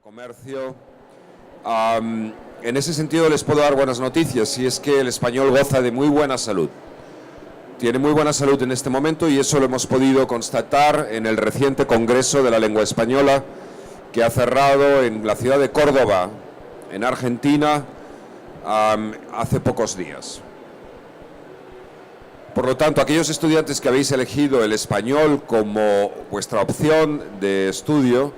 Comercio. En ese sentido les puedo dar buenas noticias, y es que el español goza de muy buena salud. Tiene muy buena salud en este momento, y eso lo hemos podido constatar en el reciente Congreso de la Lengua Española que ha cerrado en la ciudad de Córdoba, en Argentina, hace pocos días. Por lo tanto, aquellos estudiantes que habéis elegido el español como vuestra opción de estudio,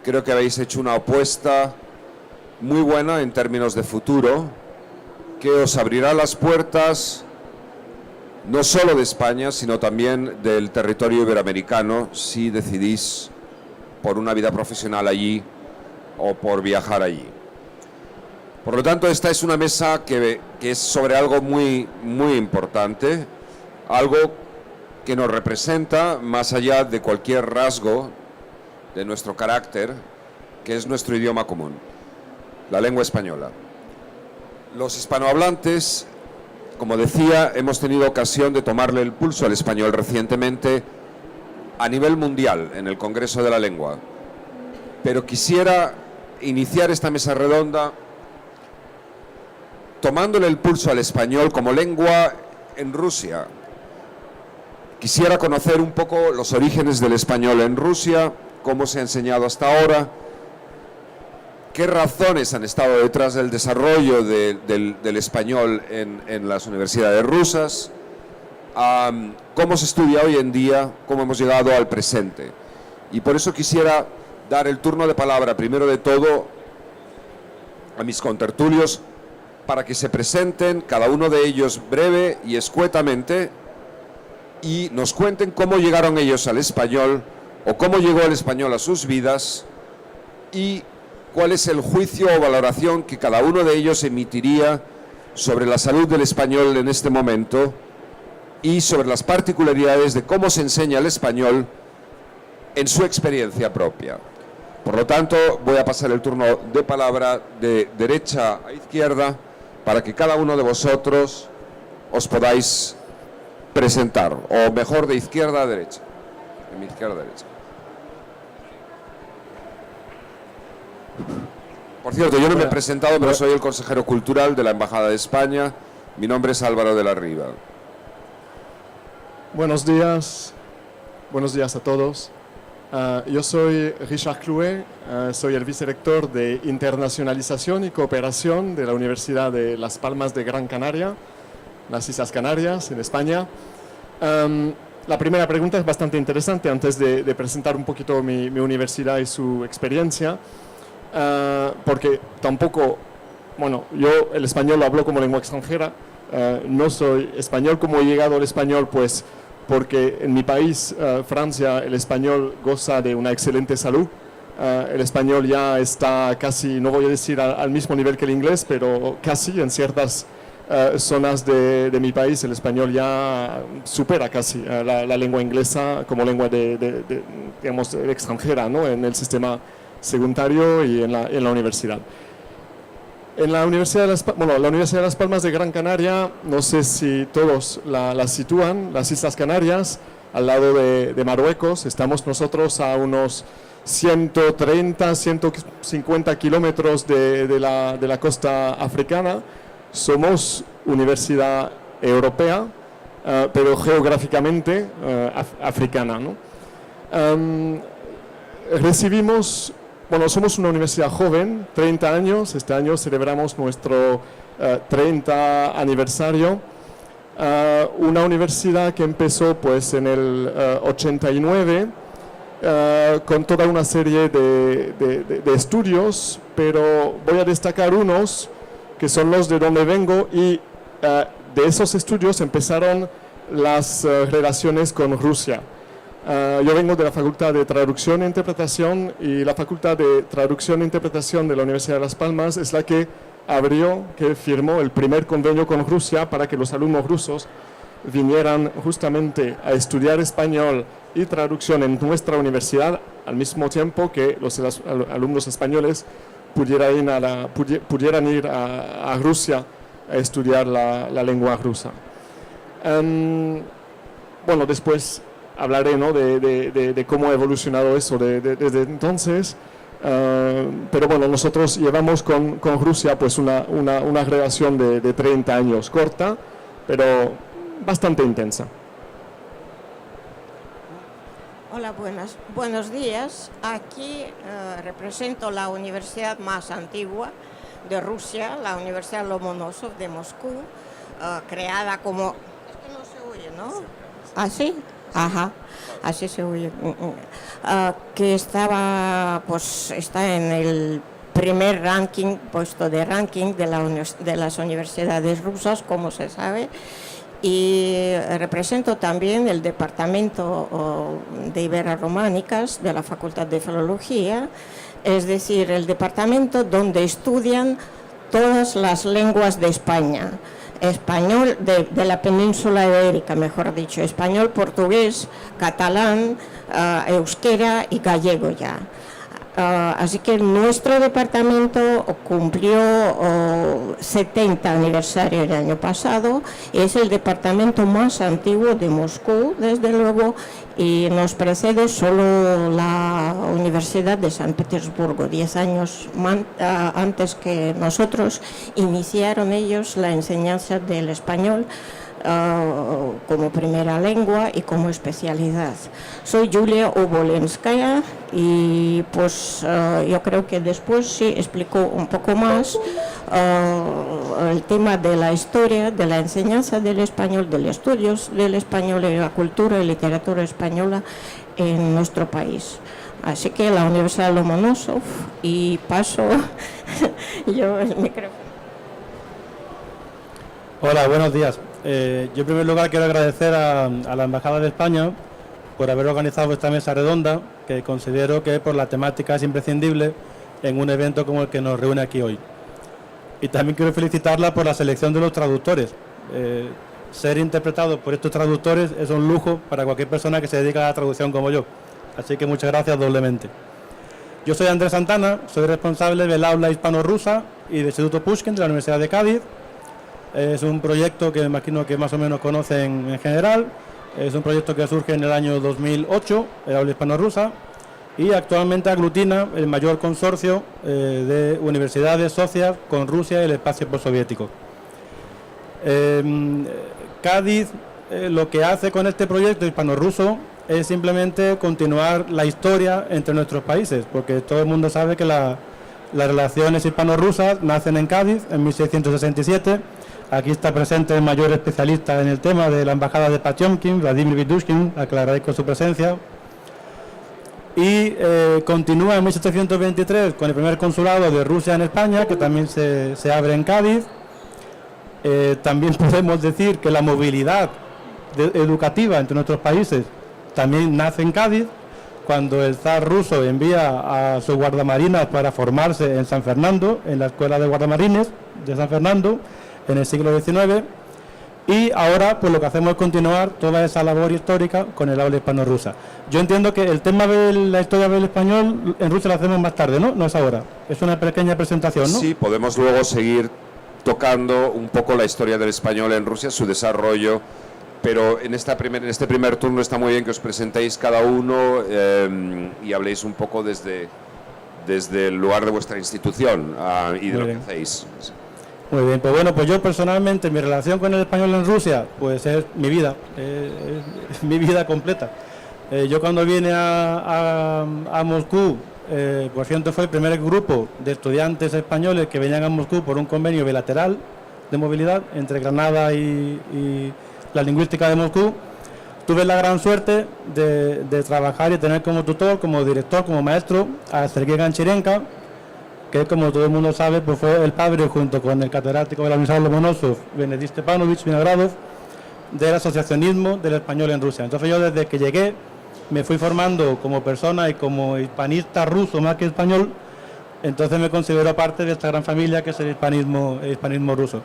creo que habéis hecho una apuesta muy buena en términos de futuro, que os abrirá las puertas no solo de España, sino también del territorio iberoamericano, si decidís por una vida profesional allí o por viajar allí. Por lo tanto, esta es una mesa que es sobre algo muy importante, algo que nos representa más allá de cualquier rasgo de nuestro carácter, que es nuestro idioma común, la lengua española. Los hispanohablantes, como decía, hemos tenido ocasión de tomarle el pulso al español recientemente a nivel mundial en el Congreso de la Lengua. Pero quisiera iniciar esta mesa redonda tomándole el pulso al español como lengua en Rusia. Quisiera conocer un poco los orígenes del español en Rusia, cómo se ha enseñado hasta ahora, qué razones han estado detrás del desarrollo del español en las universidades rusas, cómo se estudia hoy en día, cómo hemos llegado al presente. Y por eso quisiera dar el turno de palabra, primero de todo, a mis contertulios, para que se presenten, cada uno de ellos breve y escuetamente, y nos cuenten cómo llegaron ellos al español, o cómo llegó el español a sus vidas, y cuál es el juicio o valoración que cada uno de ellos emitiría sobre la salud del español en este momento y sobre las particularidades de cómo se enseña el español en su experiencia propia. Por lo tanto, voy a pasar el turno de palabra de derecha a izquierda para que cada uno de vosotros os podáis presentar, o mejor, de izquierda a derecha. De mi izquierda a derecha. Por cierto, yo no me he presentado, pero soy el consejero cultural de la Embajada de España. Mi nombre es Álvaro de la Riva. Buenos días a todos. Yo soy Richard Clouet, soy el vicerrector de Internacionalización y Cooperación de la Universidad de Las Palmas de Gran Canaria, las Islas Canarias, en España. La primera pregunta es bastante interesante, antes de presentar un poquito mi universidad y su experiencia. Porque tampoco, bueno, yo el español lo hablo como lengua extranjera, no soy español. ¿Cómo he llegado al español? Pues porque en mi país, Francia, el español goza de una excelente salud. El español ya está casi, no voy a decir al mismo nivel que el inglés, pero casi en ciertas zonas de mi país el español ya supera casi la lengua inglesa como lengua digamos, extranjera, ¿no? En el sistema secundario y en la universidad. En la Universidad de Las Palmas de Gran Canaria, no sé si todos la sitúan, las Islas Canarias, al lado de Marruecos. Estamos nosotros a unos 130, 150 kilómetros de la costa africana. Somos universidad europea, pero geográficamente africana, ¿no? Somos una universidad joven, 30 años, este año celebramos nuestro 30 aniversario. Una universidad que empezó pues en el 89 con toda una serie de estudios, pero voy a destacar unos que son los de donde vengo, y de esos estudios empezaron las relaciones con Rusia. Yo vengo de la Facultad de Traducción e Interpretación, y la Facultad de Traducción e Interpretación de la Universidad de Las Palmas es la que firmó el primer convenio con Rusia para que los alumnos rusos vinieran justamente a estudiar español y traducción en nuestra universidad, al mismo tiempo que los alumnos españoles pudieran ir a Rusia a estudiar la lengua rusa. Después hablaré, ¿no?, de cómo ha evolucionado eso desde entonces. Pero bueno, nosotros llevamos con Rusia pues una relación de 30 años, corta, pero bastante intensa. Hola, buenos días. Aquí represento la universidad más antigua de Rusia, la Universidad Lomonosov de Moscú, creada como... Es que no se oye, ¿no? ¿Ah, sí? Ajá, así se oye. Que está en el primer puesto de ranking de las universidades rusas, como se sabe. Y represento también el departamento de Ibero-Románicas de la Facultad de Filología, es decir, el departamento donde estudian todas las lenguas de España, español de la península ibérica, mejor dicho, español, portugués, catalán, euskera y gallego ya. Así que nuestro departamento cumplió 70 aniversario el año pasado. Es el departamento más antiguo de Moscú, desde luego, y nos precede solo la Universidad de San Petersburgo. 10 años antes que nosotros iniciaron ellos la enseñanza del español como primera lengua y como especialidad. Soy Yulia Obolenskaya y pues yo creo que después sí explico un poco más el tema de la historia, de la enseñanza del español, de los estudios del español y la cultura y literatura española en nuestro país. Así que la Universidad Lomonosov, y paso yo el micrófono. Hola, buenos días. Yo en primer lugar quiero agradecer a la Embajada de España por haber organizado esta mesa redonda, que considero que por la temática es imprescindible en un evento como el que nos reúne aquí hoy. Y también quiero felicitarla por la selección de los traductores. Ser interpretado por estos traductores es un lujo para cualquier persona que se dedica a la traducción como yo. Así que muchas gracias doblemente. Yo soy Andrés Santana, soy responsable del aula hispano-rusa y del Instituto Pushkin de la Universidad de Cádiz. Es un proyecto que me imagino que más o menos conocen en general. Es un proyecto que surge en el año 2008, el aula hispano-rusa, y actualmente aglutina el mayor consorcio de universidades socias con Rusia y el espacio postsoviético. Cádiz lo que hace con este proyecto hispano-ruso es simplemente continuar la historia entre nuestros países, porque todo el mundo sabe que las relaciones hispano-rusas nacen en Cádiz en 1667. Aquí está presente el mayor especialista en el tema de la embajada de Potiomkin, Vladimir Vidushkin, a que le agradezco su presencia. Y continúa en 1723 con el primer consulado de Rusia en España, que también se abre en Cádiz. También podemos decir que la movilidad educativa entre nuestros países también nace en Cádiz, cuando el zar ruso envía a sus guardamarinas para formarse en San Fernando, en la Escuela de Guardamarines de San Fernando, en el siglo XIX, y ahora pues lo que hacemos es continuar toda esa labor histórica con el aula hispano-rusa. Yo entiendo que el tema de la historia del español en Rusia lo hacemos más tarde, ¿no? No es ahora, es una pequeña presentación, ¿no? Sí, podemos luego seguir tocando un poco la historia del español en Rusia, su desarrollo, pero en este primer turno está muy bien que os presentéis cada uno y habléis un poco desde el lugar de vuestra institución y de lo que hacéis. Muy bien, pues bueno, pues yo personalmente mi relación con el español en Rusia pues es mi vida, es mi vida completa. Yo cuando vine a Moscú, por cierto fue el primer grupo de estudiantes españoles que venían a Moscú por un convenio bilateral de movilidad entre Granada y la lingüística de Moscú. Tuve la gran suerte de trabajar y tener como tutor, como director, como maestro a Sergei Ganchirenko, que como todo el mundo sabe, pues fue el padre, junto con el catedrático de la Universidad Lomonosov, Benedikt Stepanovich Vinogradov, del asociacionismo del español en Rusia. Entonces yo desde que llegué me fui formando como persona y como hispanista ruso más que español, entonces me considero parte de esta gran familia que es el hispanismo ruso.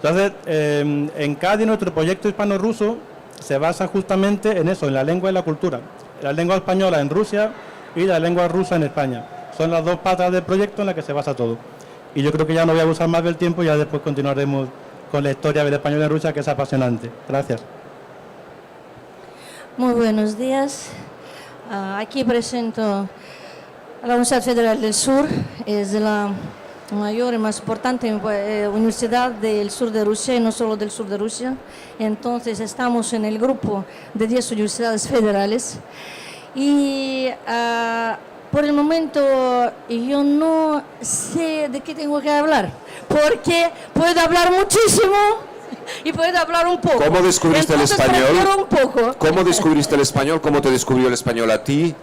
Entonces, en Cádiz nuestro proyecto hispano-ruso se basa justamente en eso, en la lengua y la cultura. La lengua española en Rusia y la lengua rusa en España. Son las dos patas del proyecto en las que se basa todo. Y yo creo que ya no voy a abusar más del tiempo, ya después continuaremos con la historia del español en Rusia, que es apasionante. Gracias. Muy buenos días. Aquí presento La Universidad Federal del Sur es la mayor y más importante universidad del sur de Rusia y no solo del sur de Rusia. Entonces estamos en el grupo de 10 universidades federales y por el momento yo no sé de qué tengo que hablar porque puedo hablar muchísimo y puedo hablar un poco. ¿Cómo descubriste Entonces, el español? prefiero un poco. ¿Cómo descubriste el español? ¿Cómo te descubrió el español a ti?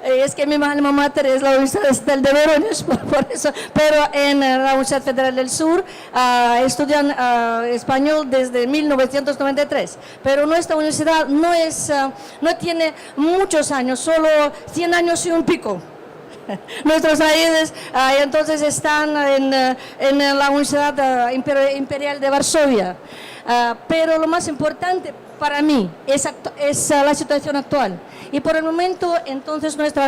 Es que mi alma mater es la Universidad Estatal de Vorónezh, por eso, pero en la Universidad Federal del Sur estudian español desde 1993, pero nuestra universidad no tiene muchos años, solo 100 años y un pico. Nuestros raíces entonces están en la Universidad Imperial de Varsovia, pero lo más importante para mí es la situación actual. Y por el momento, entonces, nuestra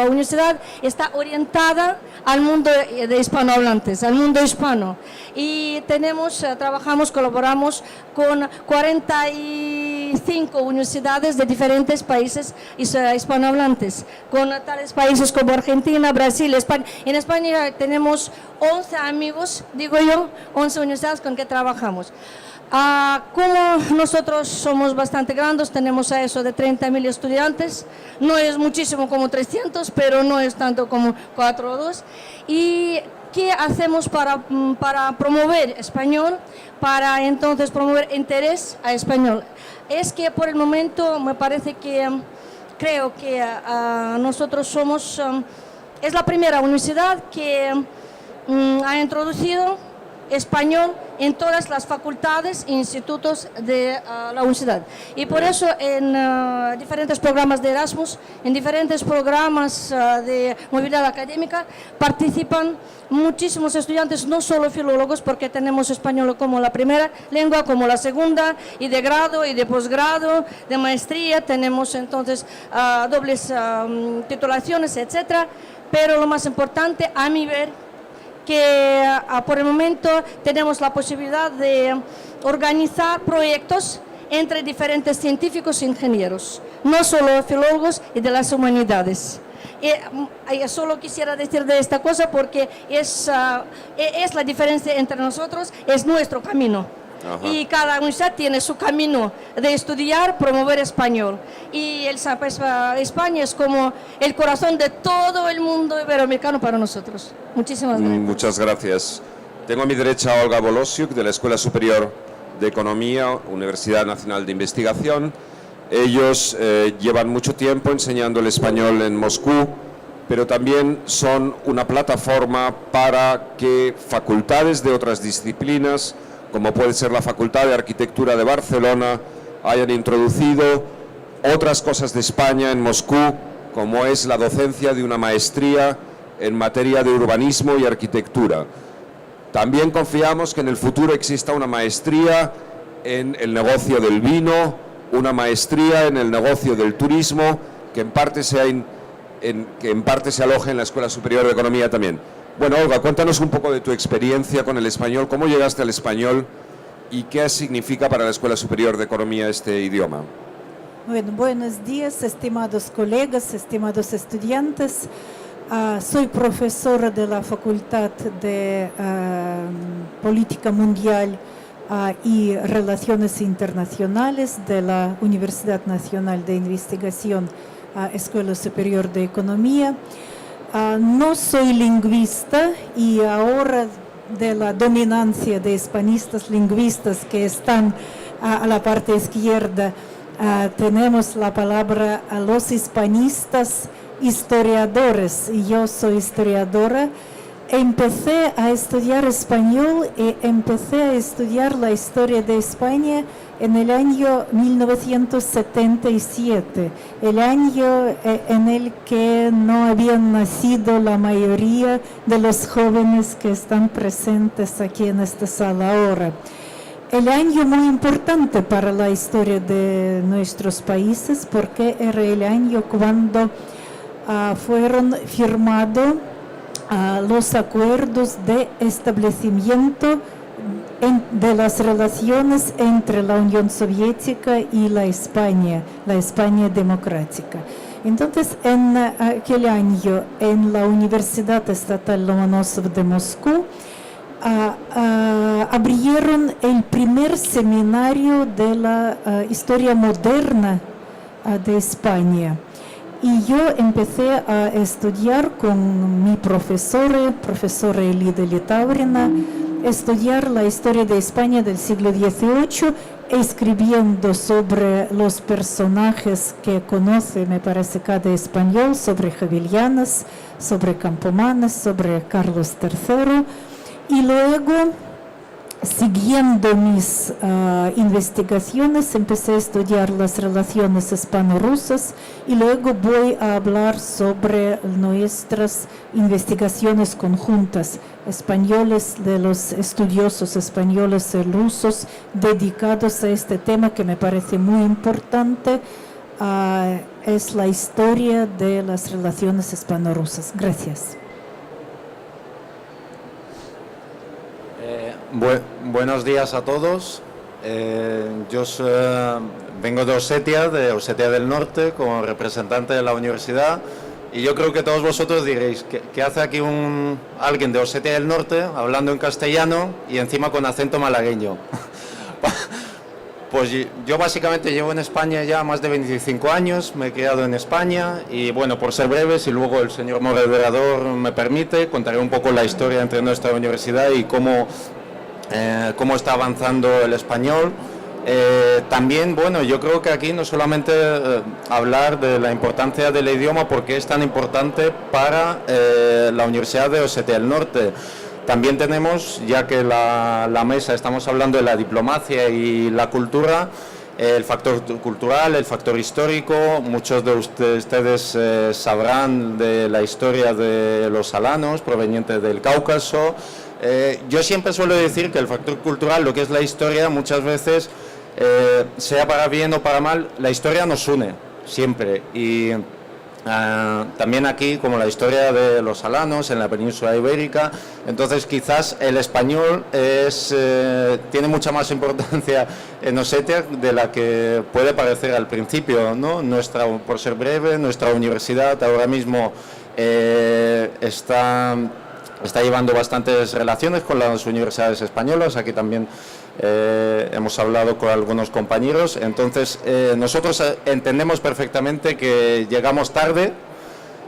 universidad está orientada al mundo de hispanohablantes, al mundo hispano. Y trabajamos, colaboramos con 45 universidades de diferentes países hispanohablantes, con tales países como Argentina, Brasil, España. En España tenemos 11 amigos, 11 universidades con que trabajamos. Como nosotros somos bastante grandes, tenemos a eso de 30.000 estudiantes, no es muchísimo como 300, pero no es tanto como 4 o 2. ¿Y qué hacemos para promover español, para entonces promover interés a español? Es que por el momento me parece que, creo que nosotros somos, es la primera universidad que ha introducido español en todas las facultades e institutos de la universidad. Y por eso en diferentes programas de Erasmus, en diferentes programas de movilidad académica, participan muchísimos estudiantes, no solo filólogos, porque tenemos español como la primera lengua, como la segunda, y de grado y de posgrado, de maestría, tenemos entonces dobles titulaciones, etcétera. Pero lo más importante, a mi ver, que por el momento tenemos la posibilidad de organizar proyectos entre diferentes científicos e ingenieros, no solo filólogos y de las humanidades. Solo quisiera decir de esta cosa porque es la diferencia entre nosotros, es nuestro camino. Ajá. Y cada universidad tiene su camino de estudiar, promover español. Y España es como el corazón de todo el mundo iberoamericano para nosotros. Muchísimas gracias. Muchas gracias. Tengo a mi derecha a Olga Volosiuk, de la Escuela Superior de Economía, Universidad Nacional de Investigación. Ellos llevan mucho tiempo enseñando el español en Moscú, pero también son una plataforma para que facultades de otras disciplinas, como puede ser la Facultad de Arquitectura de Barcelona, hayan introducido otras cosas de España en Moscú, como es la docencia de una maestría en materia de urbanismo y arquitectura. También confiamos que en el futuro exista una maestría en el negocio del vino, una maestría en el negocio del turismo, que en parte se aloje en la Escuela Superior de Economía también. Bueno, Olga, cuéntanos un poco de tu experiencia con el español, cómo llegaste al español y qué significa para la Escuela Superior de Economía este idioma. Bueno, buenos días, estimados colegas, estimados estudiantes. Soy profesora de la Facultad de Política Mundial y Relaciones Internacionales de la Universidad Nacional de Investigación, Escuela Superior de Economía. No soy lingüista y ahora de la dominancia de hispanistas lingüistas que están a la parte izquierda, tenemos la palabra a los hispanistas historiadores. Yo soy historiadora. Empecé a estudiar español y empecé a estudiar la historia de España en el año 1977, el año en el que no habían nacido la mayoría de los jóvenes que están presentes aquí en esta sala ahora. El año muy importante para la historia de nuestros países porque era el año cuando fueron firmados los acuerdos de establecimiento de las relaciones entre la Unión Soviética y la España democrática. Entonces, en aquel año, en la Universidad Estatal Lomonosov de Moscú, abrieron el primer seminario de la historia moderna de España. Y yo empecé a estudiar con mi profesora Elida Litaurina, estudiar la historia de España del siglo XVIII, escribiendo sobre los personajes que conoce, me parece, cada español, sobre Jovellanos, sobre Campomanes, sobre Carlos III. Y luego, siguiendo mis investigaciones, empecé a estudiar las relaciones hispano-rusas y luego voy a hablar sobre nuestras investigaciones conjuntas españoles, de los estudiosos españoles y rusos dedicados a este tema que me parece muy importante. Es la historia de las relaciones hispano-rusas. Gracias. Buenos días a todos. Yo vengo de Osetia del Norte, como representante de la universidad, y yo creo que todos vosotros diréis, ¿qué hace aquí alguien de Osetia del Norte hablando en castellano y encima con acento malagueño? Pues yo básicamente llevo en España ya más de 25 años, me he criado en España y bueno, por ser breves, si luego el señor moderador me permite, contaré un poco la historia entre nuestra universidad y cómo está avanzando el español. También, bueno, yo creo que aquí no solamente hablar de la importancia del idioma, porque es tan importante para la Universidad de Osetia del Norte. También tenemos, ya que la mesa estamos hablando de la diplomacia y la cultura, el factor cultural, el factor histórico. Muchos de ustedes sabrán de la historia de los alanos provenientes del Cáucaso. Yo siempre suelo decir que el factor cultural, lo que es la historia, muchas veces, sea para bien o para mal, la historia nos une, siempre. Y también aquí, como la historia de los alanos en la península ibérica, entonces quizás el español tiene mucha más importancia en Osetia de la que puede parecer al principio, ¿no? Por ser breve, nuestra universidad ahora mismo está llevando bastantes relaciones con las universidades españolas. Aquí también hemos hablado con algunos compañeros. Entonces, nosotros entendemos perfectamente que llegamos tarde,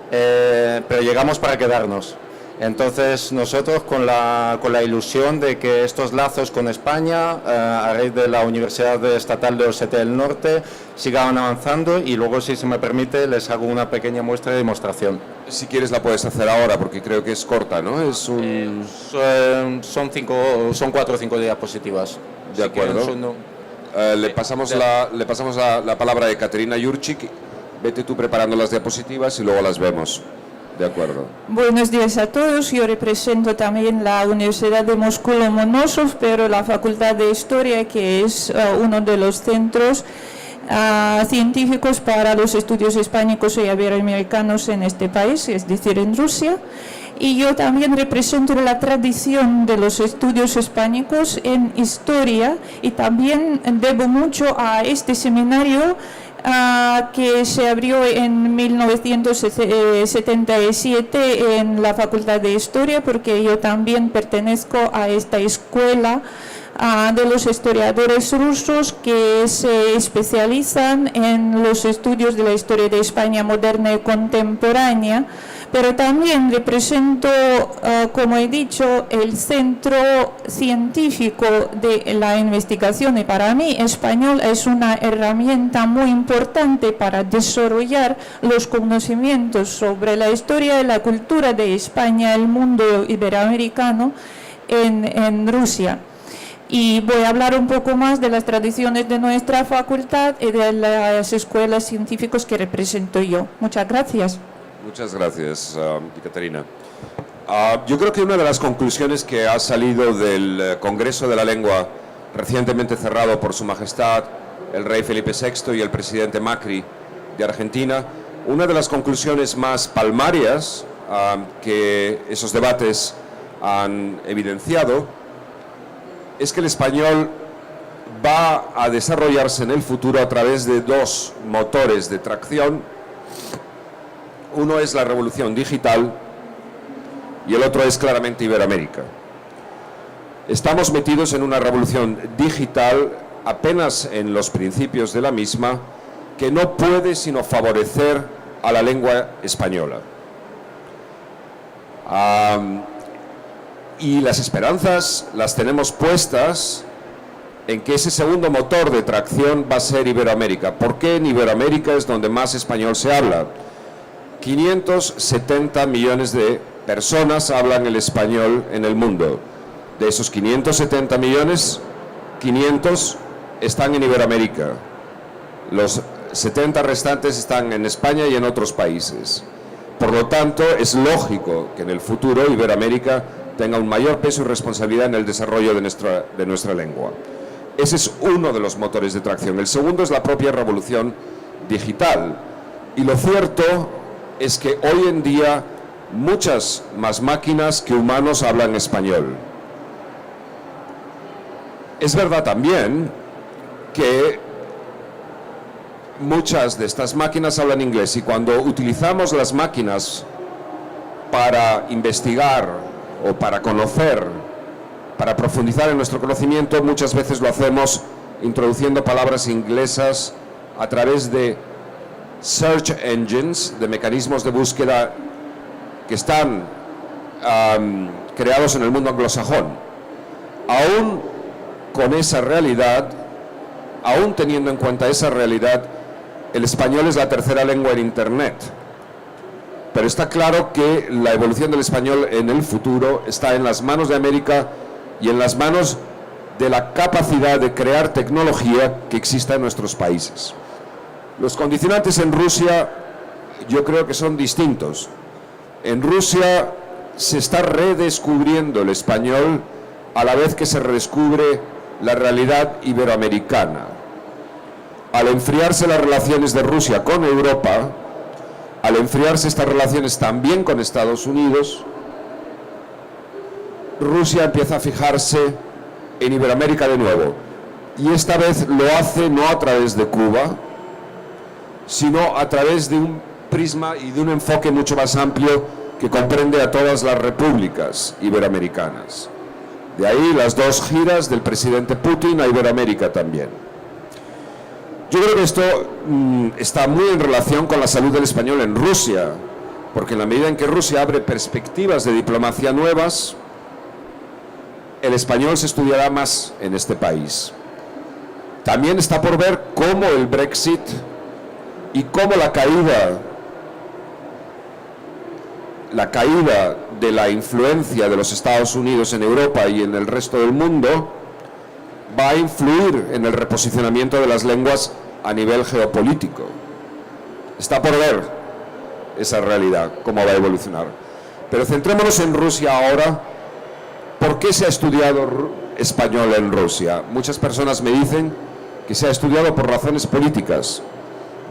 pero llegamos para quedarnos. Entonces, nosotros con la ilusión de que estos lazos con España, a raíz de la Universidad Estatal de Osetia del Norte, sigan avanzando, y luego, si se me permite, les hago una pequeña muestra de demostración. Si quieres la puedes hacer ahora, porque creo que es corta, ¿no? Son 4 o 5 diapositivas. De acuerdo. Le pasamos la palabra a Katerina Jurčík. Vete tú preparando las diapositivas y luego las vemos. De acuerdo. Buenos días a todos. Yo represento también la Universidad de Moscú Lomonosov, pero la Facultad de Historia, que es uno de los centros científicos para los estudios hispánicos y iberoamericanos en este país, es decir, en Rusia. Y yo también represento la tradición de los estudios hispánicos en historia, y también debo mucho a este seminario que se abrió en 1977 en la Facultad de Historia, porque yo también pertenezco a esta escuela de los historiadores rusos que se especializan en los estudios de la historia de España moderna y contemporánea. Pero también represento, como he dicho, el centro científico de la investigación, y para mí español es una herramienta muy importante para desarrollar los conocimientos sobre la historia y la cultura de España, el mundo iberoamericano en Rusia. Y voy a hablar un poco más de las tradiciones de nuestra facultad y de las escuelas científicas que represento yo. Muchas gracias. Muchas gracias, Katerina. Yo creo que una de las conclusiones que ha salido del Congreso de la Lengua, recientemente cerrado por Su Majestad el Rey Felipe VI y el presidente Macri de Argentina, una de las conclusiones más palmarias que esos debates han evidenciado es que el español va a desarrollarse en el futuro a través de dos motores de tracción Uno es la revolución digital y el otro es claramente Iberoamérica. Estamos metidos en una revolución digital apenas en los principios de la misma, que no puede sino favorecer a la lengua española. Y las esperanzas las tenemos puestas en que ese segundo motor de tracción va a ser Iberoamérica. ¿Por qué en Iberoamérica es donde más español se habla? 570 millones de personas hablan el español en el mundo. De esos 570 millones, 500 están en Iberoamérica. Los 70 restantes están en España y en otros países. Por lo tanto, es lógico que en el futuro Iberoamérica tenga un mayor peso y responsabilidad en el desarrollo de nuestra lengua. Ese es uno de los motores de tracción. El segundo es la propia revolución digital. Y lo cierto es que hoy en día muchas más máquinas que humanos hablan español. Es verdad también que muchas de estas máquinas hablan inglés, y cuando utilizamos las máquinas para investigar o para conocer, para profundizar en nuestro conocimiento, muchas veces lo hacemos introduciendo palabras inglesas a través de search engines, de mecanismos de búsqueda que están creados en el mundo anglosajón. Aún con esa realidad, aún teniendo en cuenta esa realidad, el español es la tercera lengua en Internet. Pero está claro que la evolución del español en el futuro está en las manos de América y en las manos de la capacidad de crear tecnología que exista en nuestros países. Los condicionantes en Rusia yo creo que son distintos. En Rusia se está redescubriendo el español a la vez que se redescubre la realidad iberoamericana. Al enfriarse las relaciones de Rusia con Europa, al enfriarse estas relaciones también con Estados Unidos, Rusia empieza a fijarse en Iberoamérica de nuevo. Y esta vez lo hace no a través de Cuba, sino a través de un prisma y de un enfoque mucho más amplio que comprende a todas las repúblicas iberoamericanas. De ahí las dos giras del presidente Putin a Iberoamérica también. Yo creo que esto está muy en relación con la salud del español en Rusia, porque en la medida en que Rusia abre perspectivas de diplomacia nuevas, el español se estudiará más en este país. También está por ver cómo el Brexit y cómo la caída de la influencia de los Estados Unidos en Europa y en el resto del mundo va a influir en el reposicionamiento de las lenguas a nivel geopolítico. Está por ver esa realidad, cómo va a evolucionar. Pero centrémonos en Rusia ahora. ¿Por qué se ha estudiado español en Rusia? Muchas personas me dicen que se ha estudiado por razones políticas,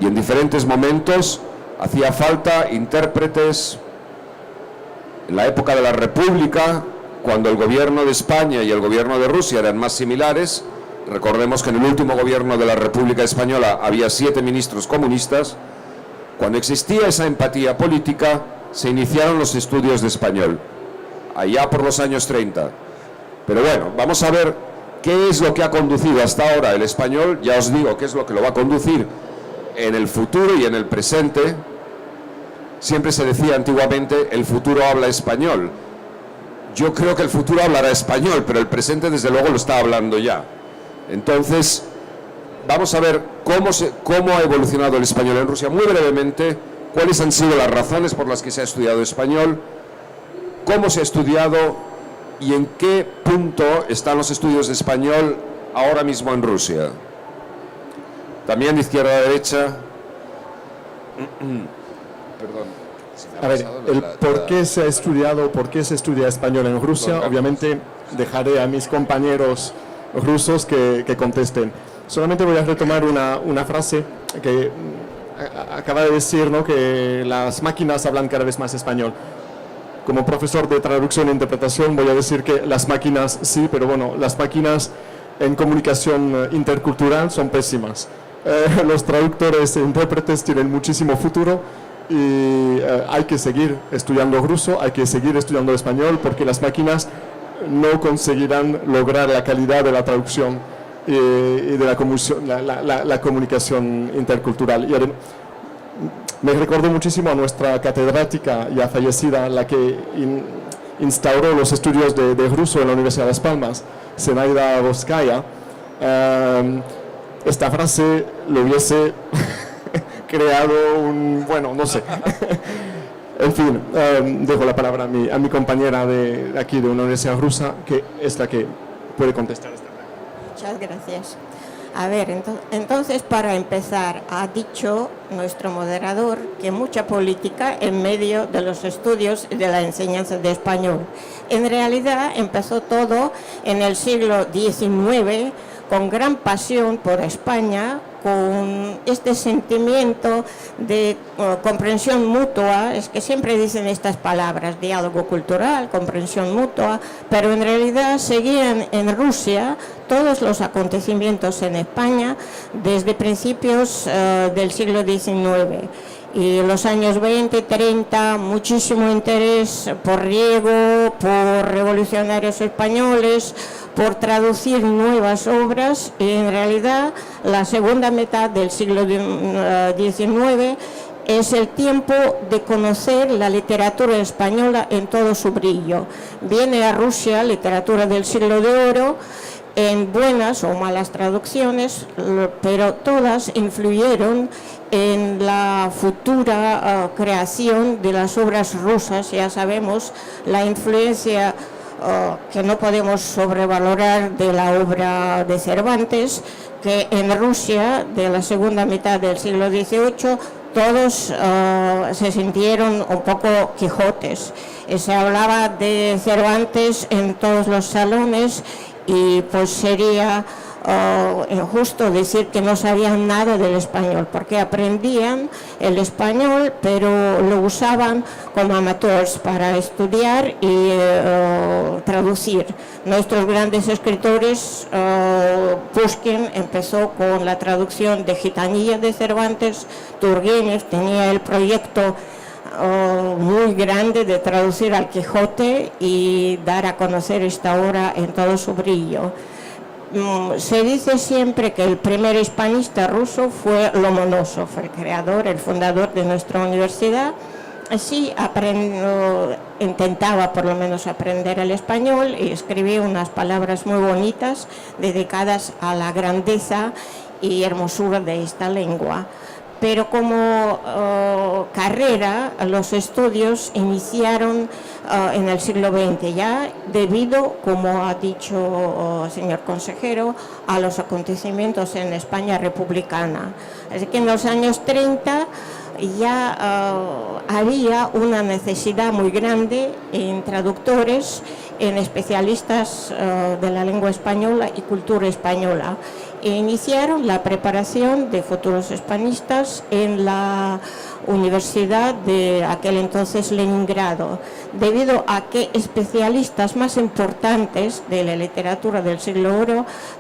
y en diferentes momentos hacía falta intérpretes. En la época de la República, cuando el gobierno de España y el gobierno de Rusia eran más similares, recordemos que en el último gobierno de la República Española había 7 ministros comunistas. Cuando existía esa empatía política, se iniciaron los estudios de español, allá por los años 30. Pero bueno, vamos a ver qué es lo que ha conducido hasta ahora el español. Ya os digo qué es lo que lo va a conducir en el futuro y en el presente. Siempre se decía antiguamente, el futuro habla español. Yo creo que el futuro hablará español, pero el presente desde luego lo está hablando ya. Entonces, vamos a ver cómo ha evolucionado el español en Rusia. Muy brevemente, cuáles han sido las razones por las que se ha estudiado español, cómo se ha estudiado y en qué punto están los estudios de español ahora mismo en Rusia. También de izquierda a derecha. Perdón. A ver, el por qué se ha estudiado, por qué se estudia español en Rusia, obviamente dejaré a mis compañeros rusos que contesten. Solamente voy a retomar una frase que acaba de decir, ¿no?, que las máquinas hablan cada vez más español. Como profesor de traducción e interpretación voy a decir que las máquinas sí, pero bueno, las máquinas en comunicación intercultural son pésimas. Los traductores e intérpretes tienen muchísimo futuro. y hay que seguir estudiando ruso, hay que seguir estudiando español, porque las máquinas no conseguirán lograr la calidad de la traducción y de la comunicación intercultural. Y me recuerdo muchísimo a nuestra catedrática ya fallecida, la que instauró los estudios de ruso en la Universidad de Las Palmas, Zenaida Voskaya. Esta frase lo hubiese creado bueno, no sé. En fin, dejo la palabra a mi compañera de aquí de una universidad rusa, que es la que puede contestar esta pregunta. Muchas gracias. A ver, entonces para empezar, ha dicho nuestro moderador que mucha política en medio de los estudios de la enseñanza de español. En realidad empezó todo en el siglo XIX con gran pasión por España, con este sentimiento de comprensión mutua. Es que siempre dicen estas palabras, diálogo cultural, comprensión mutua, pero en realidad seguían en Rusia todos los acontecimientos en España desde principios del siglo XIX. Y en los años 20, 30, muchísimo interés por Riego, por revolucionarios españoles, por traducir nuevas obras, y en realidad la segunda mitad del siglo XIX es el tiempo de conocer la literatura española en todo su brillo. Viene a Rusia literatura del siglo de oro, en buenas o malas traducciones, pero todas influyeron en la futura creación de las obras rusas. Ya sabemos la influencia que no podemos sobrevalorar de la obra de Cervantes, que en Rusia de la segunda mitad del siglo XVIII todos se sintieron un poco Quijotes. Se hablaba de Cervantes en todos los salones, y pues sería injusto decir que no sabían nada del español, porque aprendían el español, pero lo usaban como amateurs para estudiar y traducir. Nuestros grandes escritores, Pushkin empezó con la traducción de Gitanilla de Cervantes, Turgenev tenía el proyecto muy grande de traducir al Quijote y dar a conocer esta obra en todo su brillo. Se dice siempre que el primer hispanista ruso fue Lomonosov, el creador, el fundador de nuestra universidad. Sí, intentaba por lo menos aprender el español y escribí unas palabras muy bonitas dedicadas a la grandeza y hermosura de esta lengua. Pero como carrera, los estudios iniciaron en el siglo XX ya, debido, como ha dicho señor consejero, a los acontecimientos en España republicana. Así que en los años 30 ya había una necesidad muy grande en traductores, en especialistas de la lengua española y cultura española. E iniciaron la preparación de futuros hispanistas en la Universidad de aquel entonces Leningrado, debido a que especialistas más importantes de la literatura del siglo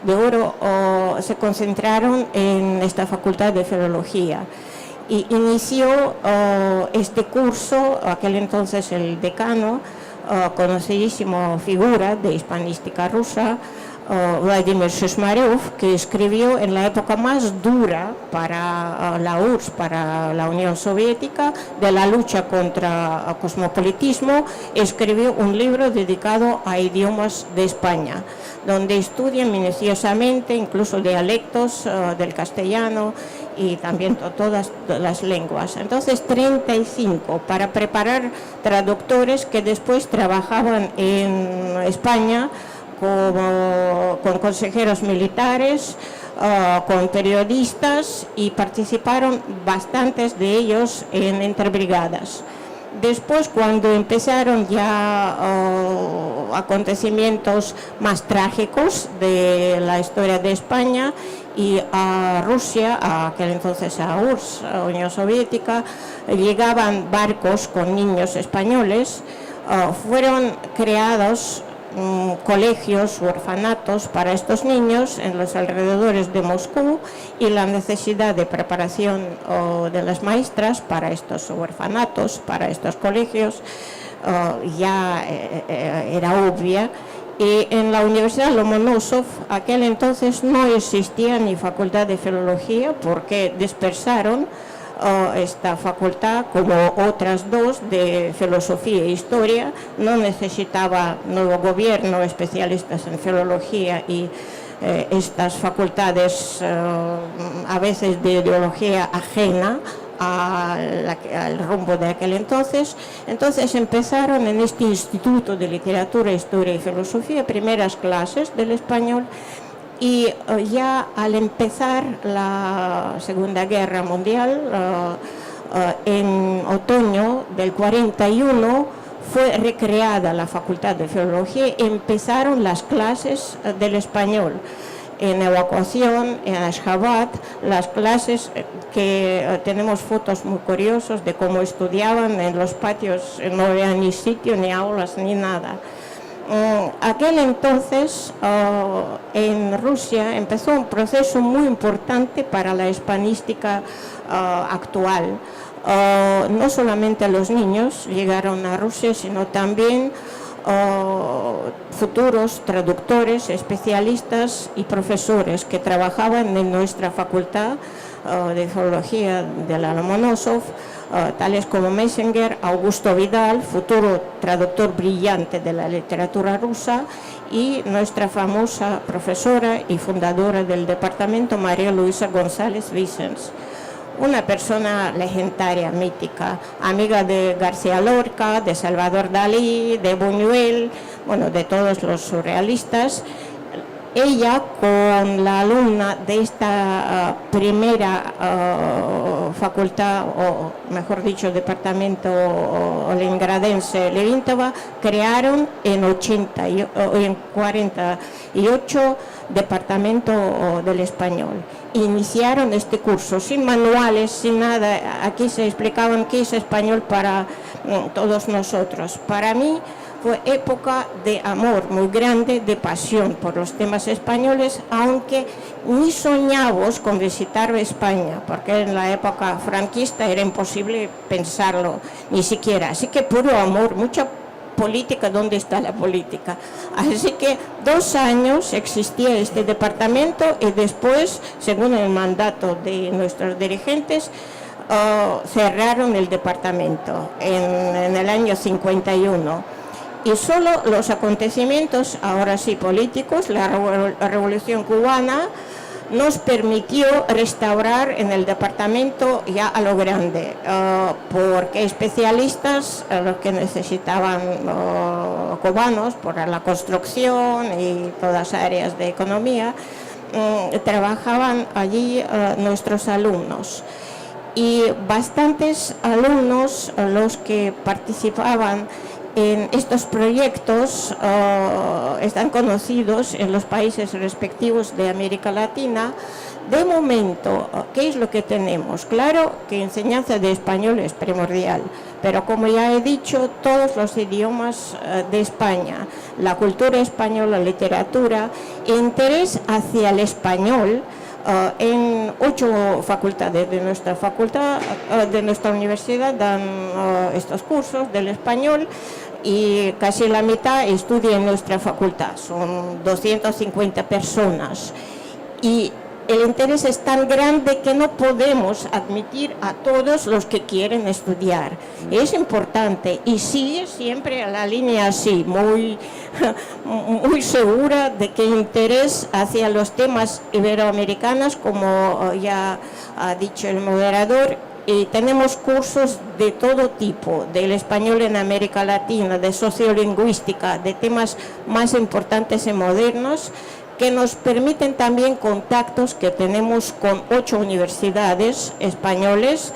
de oro se concentraron en esta facultad de filología. Y inició este curso, aquel entonces el decano, conocidísima figura de hispanística rusa, Vladimir Shishmarev, que escribió en la época más dura para la URSS, para la Unión Soviética, de la lucha contra el cosmopolitismo, escribió un libro dedicado a idiomas de España, donde estudia minuciosamente incluso dialectos del castellano y también todas las lenguas. Entonces 35 para preparar traductores que después trabajaban en España con consejeros militares, con periodistas, y participaron bastantes de ellos en interbrigadas. Después, cuando empezaron ya acontecimientos más trágicos de la historia de España y a Rusia, a aquel entonces a URSS, a Unión Soviética, llegaban barcos con niños españoles, fueron creados colegios u orfanatos para estos niños en los alrededores de Moscú, y la necesidad de preparación de las maestras para estos orfanatos, para estos colegios, ya era obvia. Y en la Universidad Lomonosov, aquel entonces no existía ni facultad de filología, porque dispersaron esta facultad como otras dos de filosofía e historia. No necesitaba nuevo gobierno, especialistas en filología y estas facultades a veces de ideología ajena al rumbo de aquel entonces. Entonces empezaron en este Instituto de Literatura, Historia y Filosofía primeras clases del español, y ya al empezar la Segunda Guerra Mundial, en otoño del 41, fue recreada la Facultad de Filología y empezaron las clases del español. En evacuación, en Ashgabat, las clases que tenemos fotos muy curiosas de cómo estudiaban en los patios, no había ni sitio, ni aulas, ni nada. Aquel entonces en Rusia empezó un proceso muy importante para la hispanística actual. No solamente los niños llegaron a Rusia, sino también futuros traductores, especialistas y profesores que trabajaban en nuestra facultad de filología de la Lomonosov, tales como Messenger, Augusto Vidal, futuro traductor brillante de la literatura rusa, y nuestra famosa profesora y fundadora del departamento, María Luisa González Vicens. Una persona legendaria, mítica, amiga de García Lorca, de Salvador Dalí, de Buñuel, bueno, de todos los surrealistas. Ella, con la alumna de esta primera facultad, o mejor dicho, departamento leningradense Levintova, crearon en 48 departamento del español. Iniciaron este curso sin manuales, sin nada. Aquí se explicaban qué es español para todos nosotros. Para mí fue época de amor muy grande, de pasión por los temas españoles, aunque ni soñamos con visitar España, porque en la época franquista era imposible pensarlo, ni siquiera. Así que puro amor, mucha política. ¿Dónde está la política? Así que 2 años existía este departamento, y después, según el mandato de nuestros dirigentes, cerraron el departamento en el año 51. Y solo los acontecimientos, ahora sí políticos, la Revolución Cubana, nos permitió restaurar en el departamento ya a lo grande, porque especialistas, los que necesitaban cubanos por la construcción y todas áreas de economía, trabajaban allí nuestros alumnos. Y bastantes alumnos, los que participaban en estos proyectos, están conocidos en los países respectivos de América Latina. De momento, ¿qué es lo que tenemos? Claro que enseñanza de español es primordial, pero como ya he dicho, todos los idiomas de España, la cultura española, literatura, interés hacia el español. En 8 facultades de nuestra facultad, de nuestra universidad, dan estos cursos del español, y casi la mitad estudia en nuestra facultad. Son 250 personas. Y el interés es tan grande que no podemos admitir a todos los que quieren estudiar. Es importante, y sigue siempre a la línea así, muy segura de que interés hacia los temas iberoamericanos, como ya ha dicho el moderador. Y tenemos cursos de todo tipo, del español en América Latina, de sociolingüística, de temas más importantes y modernos, que nos permiten también contactos que tenemos con 8 universidades españoles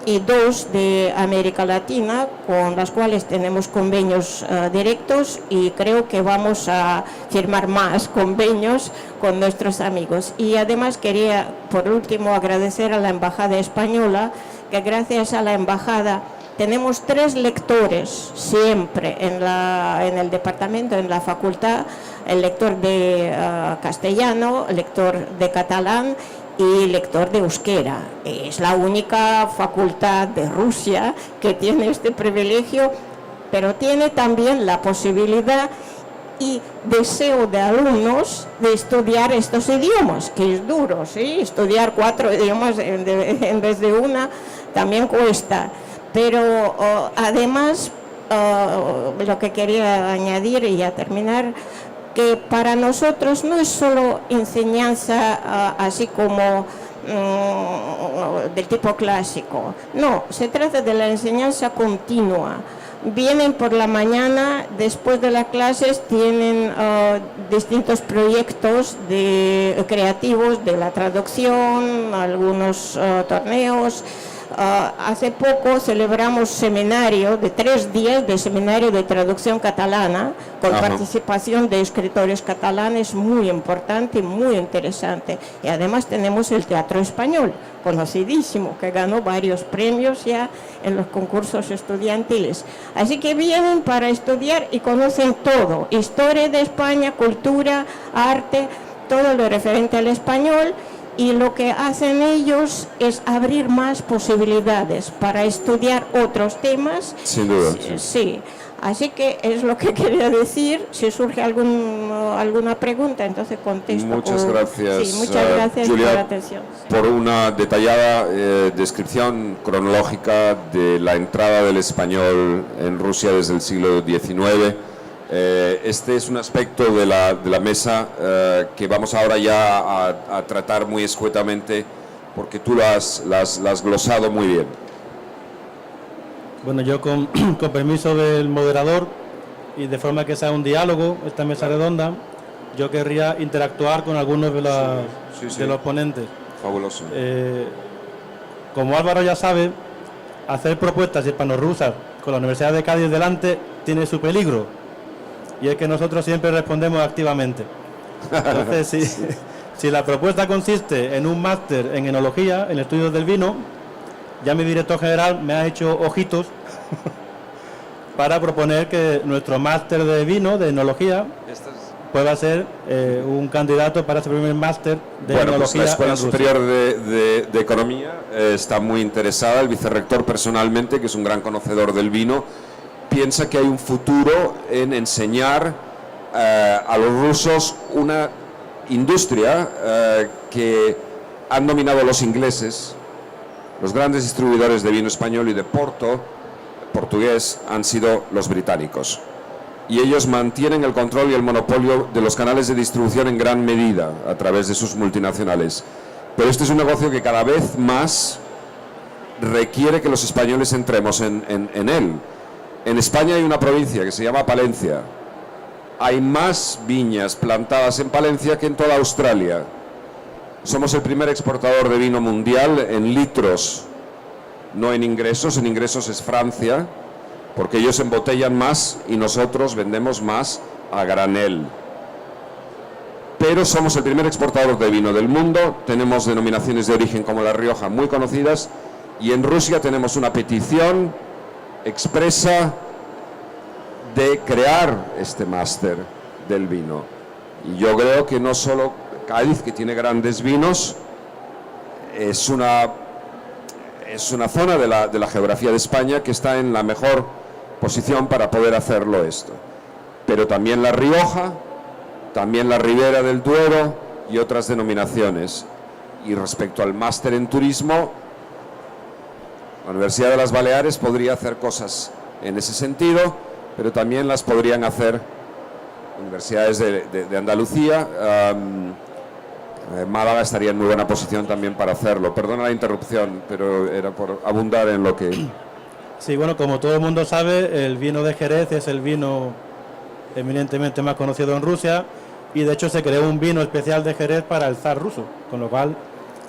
y 2 de América Latina, con las cuales tenemos convenios directos, y creo que vamos a firmar más convenios con nuestros amigos. Y además quería, por último, agradecer a la Embajada Española, que gracias a la Embajada Tenemos 3 lectores siempre en el departamento, en la facultad, el lector de castellano, el lector de catalán y lector de euskera. Es la única facultad de Rusia que tiene este privilegio, pero tiene también la posibilidad y deseo de alumnos de estudiar estos idiomas, que es duro, ¿sí? Estudiar 4 idiomas en vez de una también cuesta, pero además lo que quería añadir y ya terminar, que para nosotros no es solo enseñanza así como del tipo clásico, no, se trata de la enseñanza continua. Vienen por la mañana, después de las clases tienen distintos proyectos creativos de la traducción, algunos torneos. Hace poco celebramos seminario de 3 días de seminario de traducción catalana con participación de escritores catalanes, muy importante y muy interesante. Y además tenemos el Teatro Español, conocidísimo, que ganó varios premios ya en los concursos estudiantiles. Así que vienen para estudiar y conocen todo, historia de España, cultura, arte, todo lo referente al español. Y lo que hacen ellos es abrir más posibilidades para estudiar otros temas. Sin duda. Sí. Así que es lo que quería decir. Si surge alguna pregunta, entonces contesto. Muchas gracias, Sí, muchas gracias Julia, por la atención. por una detallada descripción cronológica de la entrada del español en Rusia desde el siglo XIX. Este es un aspecto de la mesa que vamos ahora ya a tratar muy escuetamente, porque tú lo has glosado muy bien. Bueno, yo con permiso del moderador y de forma que sea un diálogo, esta mesa redonda, yo querría interactuar con algunos de los ponentes. Fabuloso. Como Álvaro ya sabe, hacer propuestas hispanorrusas con la Universidad de Cádiz delante tiene su peligro. Y es que nosotros siempre respondemos activamente. Entonces, si la propuesta consiste en un máster en enología, en estudios del vino, ya mi director general me ha hecho ojitos para proponer que nuestro máster de vino, de enología, pueda ser un candidato para ese primer máster de enología. Pues la Escuela Superior de Economía está muy interesada, el vicerrector personalmente, que es un gran conocedor del vino, piensa que hay un futuro en enseñar a los rusos una industria que han dominado los ingleses. Los grandes distribuidores de vino español y de portugués han sido los británicos. Y ellos mantienen el control y el monopolio de los canales de distribución en gran medida a través de sus multinacionales. Pero este es un negocio que cada vez más requiere que los españoles entremos en él. En España hay una provincia que se llama Palencia. Hay más viñas plantadas en Palencia que en toda Australia. Somos el primer exportador de vino mundial en litros, no en ingresos. En ingresos es Francia, porque ellos embotellan más y nosotros vendemos más a granel. Pero somos el primer exportador de vino del mundo. Tenemos denominaciones de origen como La Rioja muy conocidas, y en Rusia tenemos una petición expresa de crear este máster del vino. Y yo creo que no solo Cádiz, que tiene grandes vinos, es una zona de la geografía de España que está en la mejor posición para poder hacerlo esto. Pero también La Rioja, también la Ribera del Duero y otras denominaciones. Y respecto al máster en turismo, la Universidad de las Baleares podría hacer cosas en ese sentido, pero también las podrían hacer universidades de Andalucía. Málaga estaría en muy buena posición también para hacerlo. Perdona la interrupción, pero era por abundar en lo que... Sí, bueno, como todo el mundo sabe, el vino de Jerez es el vino eminentemente más conocido en Rusia, y de hecho se creó un vino especial de Jerez para el zar ruso, con lo cual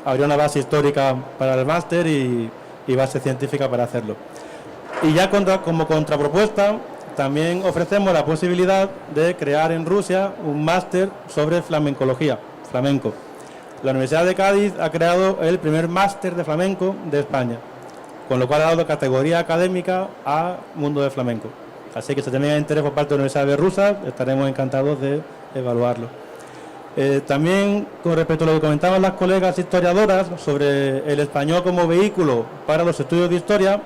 habría una base histórica para el máster y base científica para hacerlo. Y ya como contrapropuesta, también ofrecemos la posibilidad de crear en Rusia un máster sobre flamencología, flamenco. La Universidad de Cádiz ha creado el primer máster de flamenco de España. con lo cual ha dado categoría académica a mundo del flamenco. Así que si tenéis interés por parte de la Universidad de Rusia, estaremos encantados de evaluarlo. También, con respecto a lo que comentaban las colegas historiadoras sobre el español como vehículo para los estudios de historia,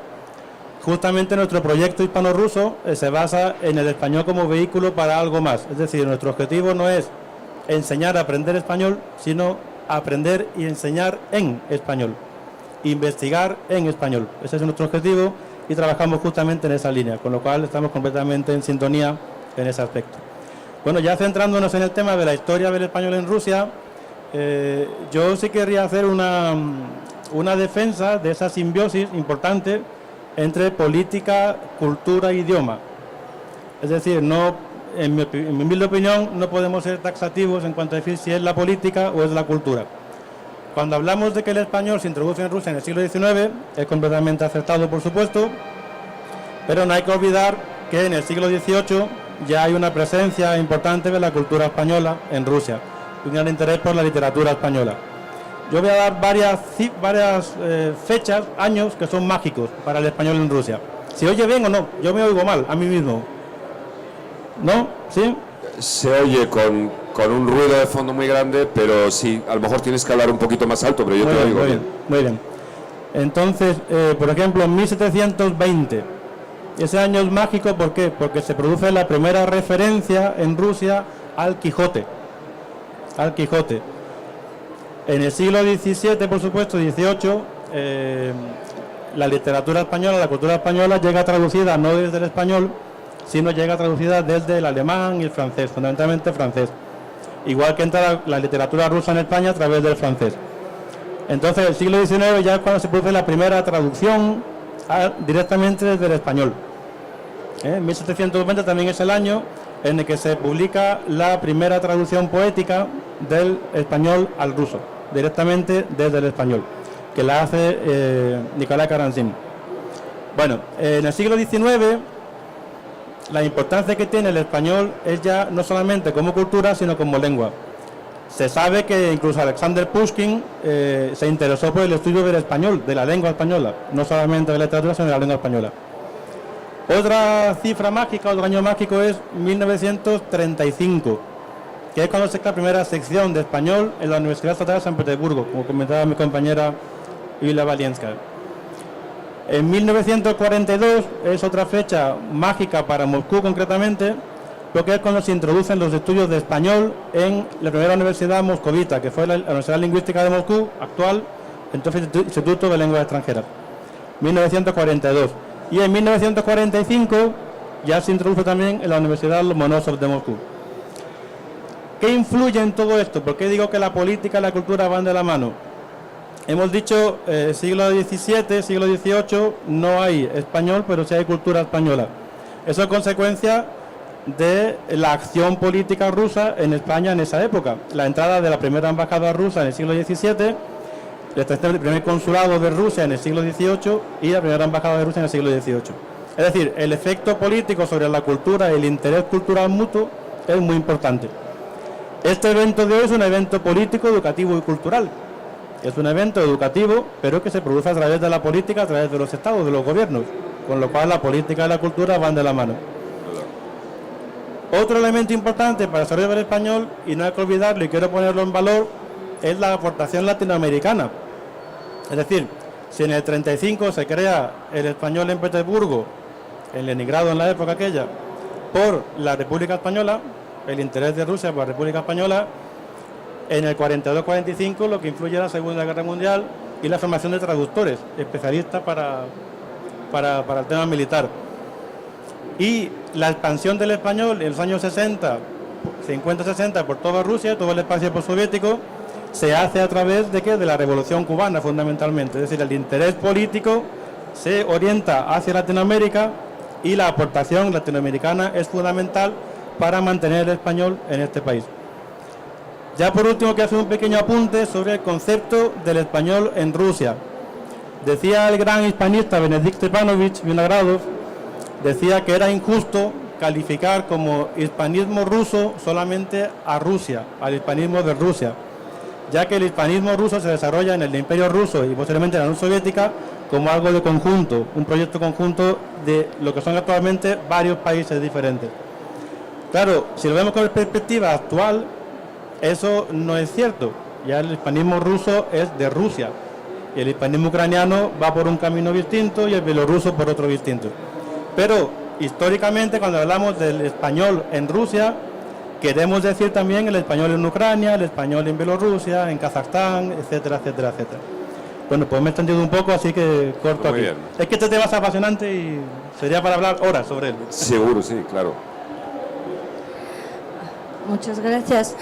justamente nuestro proyecto hispano-ruso se basa en el español como vehículo para algo más. Es decir, nuestro objetivo no es enseñar a aprender español, sino aprender y enseñar en español, investigar en español. Ese es nuestro objetivo y trabajamos justamente en esa línea, con lo cual estamos completamente en sintonía en ese aspecto. Bueno, ya centrándonos en el tema de la historia del español en Rusia, yo sí querría hacer una defensa de esa simbiosis importante entre política, cultura e idioma. Es decir, no, en mi humilde opinión, no podemos ser taxativos en cuanto a decir si es la política o es la cultura. Cuando hablamos de que el español se introduce en Rusia en el siglo XIX, es completamente acertado, por supuesto, pero no hay que olvidar que en el siglo XVIII ya hay una presencia importante de la cultura española en Rusia, un gran interés por la literatura española. Yo voy a dar varias fechas, años que son mágicos para el español en Rusia. ¿Se oye bien o no? Yo me oigo mal, a mí mismo. ¿No? ¿Sí? Se oye con un ruido de fondo muy grande, pero sí, a lo mejor tienes que hablar un poquito más alto, pero yo te oigo bien. Muy bien. Entonces, por ejemplo, en 1720, ese año es mágico, ¿por qué? Porque se produce la primera referencia en Rusia al Quijote. Al Quijote. En el siglo XVII, por supuesto, XVIII, la literatura española, la cultura española llega traducida no desde el español, sino llega traducida desde el alemán y el francés, fundamentalmente francés. Igual que entra la literatura rusa en España a través del francés. Entonces, el siglo XIX ya es cuando se produce la primera traducción directamente desde el español. 1720 también es el año en el que se publica la primera traducción poética del español al ruso, directamente desde el español, que la hace Nicolás Karamzin. Bueno, en el siglo XIX la importancia que tiene el español es ya no solamente como cultura, sino como lengua. Se sabe que incluso Alexander Pushkin se interesó por el estudio del español, de la lengua española, no solamente de la literatura, sino de la lengua española. Otra cifra mágica, otro año mágico es 1935, que es cuando se crea la primera sección de español en la Universidad Estatal de San Petersburgo, como comentaba mi compañera Yulia Valienska. En 1942 es otra fecha mágica para Moscú concretamente, porque es cuando se introducen los estudios de español en la primera universidad moscovita, que fue la Universidad Lingüística de Moscú, actual, entonces Instituto de Lenguas Extranjeras, 1942. Y en 1945 ya se introduce también en la Universidad Lomonosov de Moscú. ¿Qué influye en todo esto? ¿Por qué digo que la política y la cultura van de la mano? Hemos dicho siglo XVII, siglo XVIII, no hay español, pero sí hay cultura española. Eso es consecuencia de la acción política rusa en España en esa época. La entrada de la primera embajada rusa en el siglo XVII, el primer consulado de Rusia en el siglo XVIII y la primera embajada de Rusia en el siglo XVIII. Es decir, el efecto político sobre la cultura y el interés cultural mutuo es muy importante. Este evento de hoy es un evento político, educativo y cultural. Es un evento educativo, pero que se produce a través de la política, a través de los estados, de los gobiernos, con lo cual la política y la cultura van de la mano. Otro elemento importante para el desarrollo del español, y no hay que olvidarlo y quiero ponerlo en valor, es la aportación latinoamericana. Es decir, si en el 35 se crea el español en Petersburgo, en Leningrado en la época aquella, por la República Española, el interés de Rusia por la República Española, en el 42-45 lo que influye es la Segunda Guerra Mundial y la formación de traductores, especialistas para el tema militar. Y la expansión del español en los años 60, 50-60 por toda Rusia, todo el espacio postsoviético, se hace a través de ¿qué? De la Revolución Cubana fundamentalmente. Es decir, el interés político se orienta hacia Latinoamérica y la aportación latinoamericana es fundamental para mantener el español en este país. Ya por último quiero hacer un pequeño apunte sobre el concepto del español en Rusia. Decía el gran hispanista Benedikt Stepanovich Vinogradov, decía que era injusto calificar como hispanismo ruso solamente a Rusia, al hispanismo de Rusia, ya que el hispanismo ruso se desarrolla en el Imperio Ruso y posteriormente en la Unión Soviética, como algo de conjunto, un proyecto conjunto de lo que son actualmente varios países diferentes. Claro, si lo vemos con perspectiva actual, eso no es cierto. Ya el hispanismo ruso es de Rusia y el hispanismo ucraniano va por un camino distinto y el bielorruso por otro distinto. Pero históricamente, cuando hablamos del español en Rusia, queremos decir también el español en Ucrania, el español en Bielorrusia, en Kazajstán, etcétera, etcétera, etcétera. Bueno, pues me he extendido un poco, así que corto Muy aquí. bien. Es que este tema es apasionante y sería para hablar horas sobre él. Seguro, sí, claro. Muchas gracias.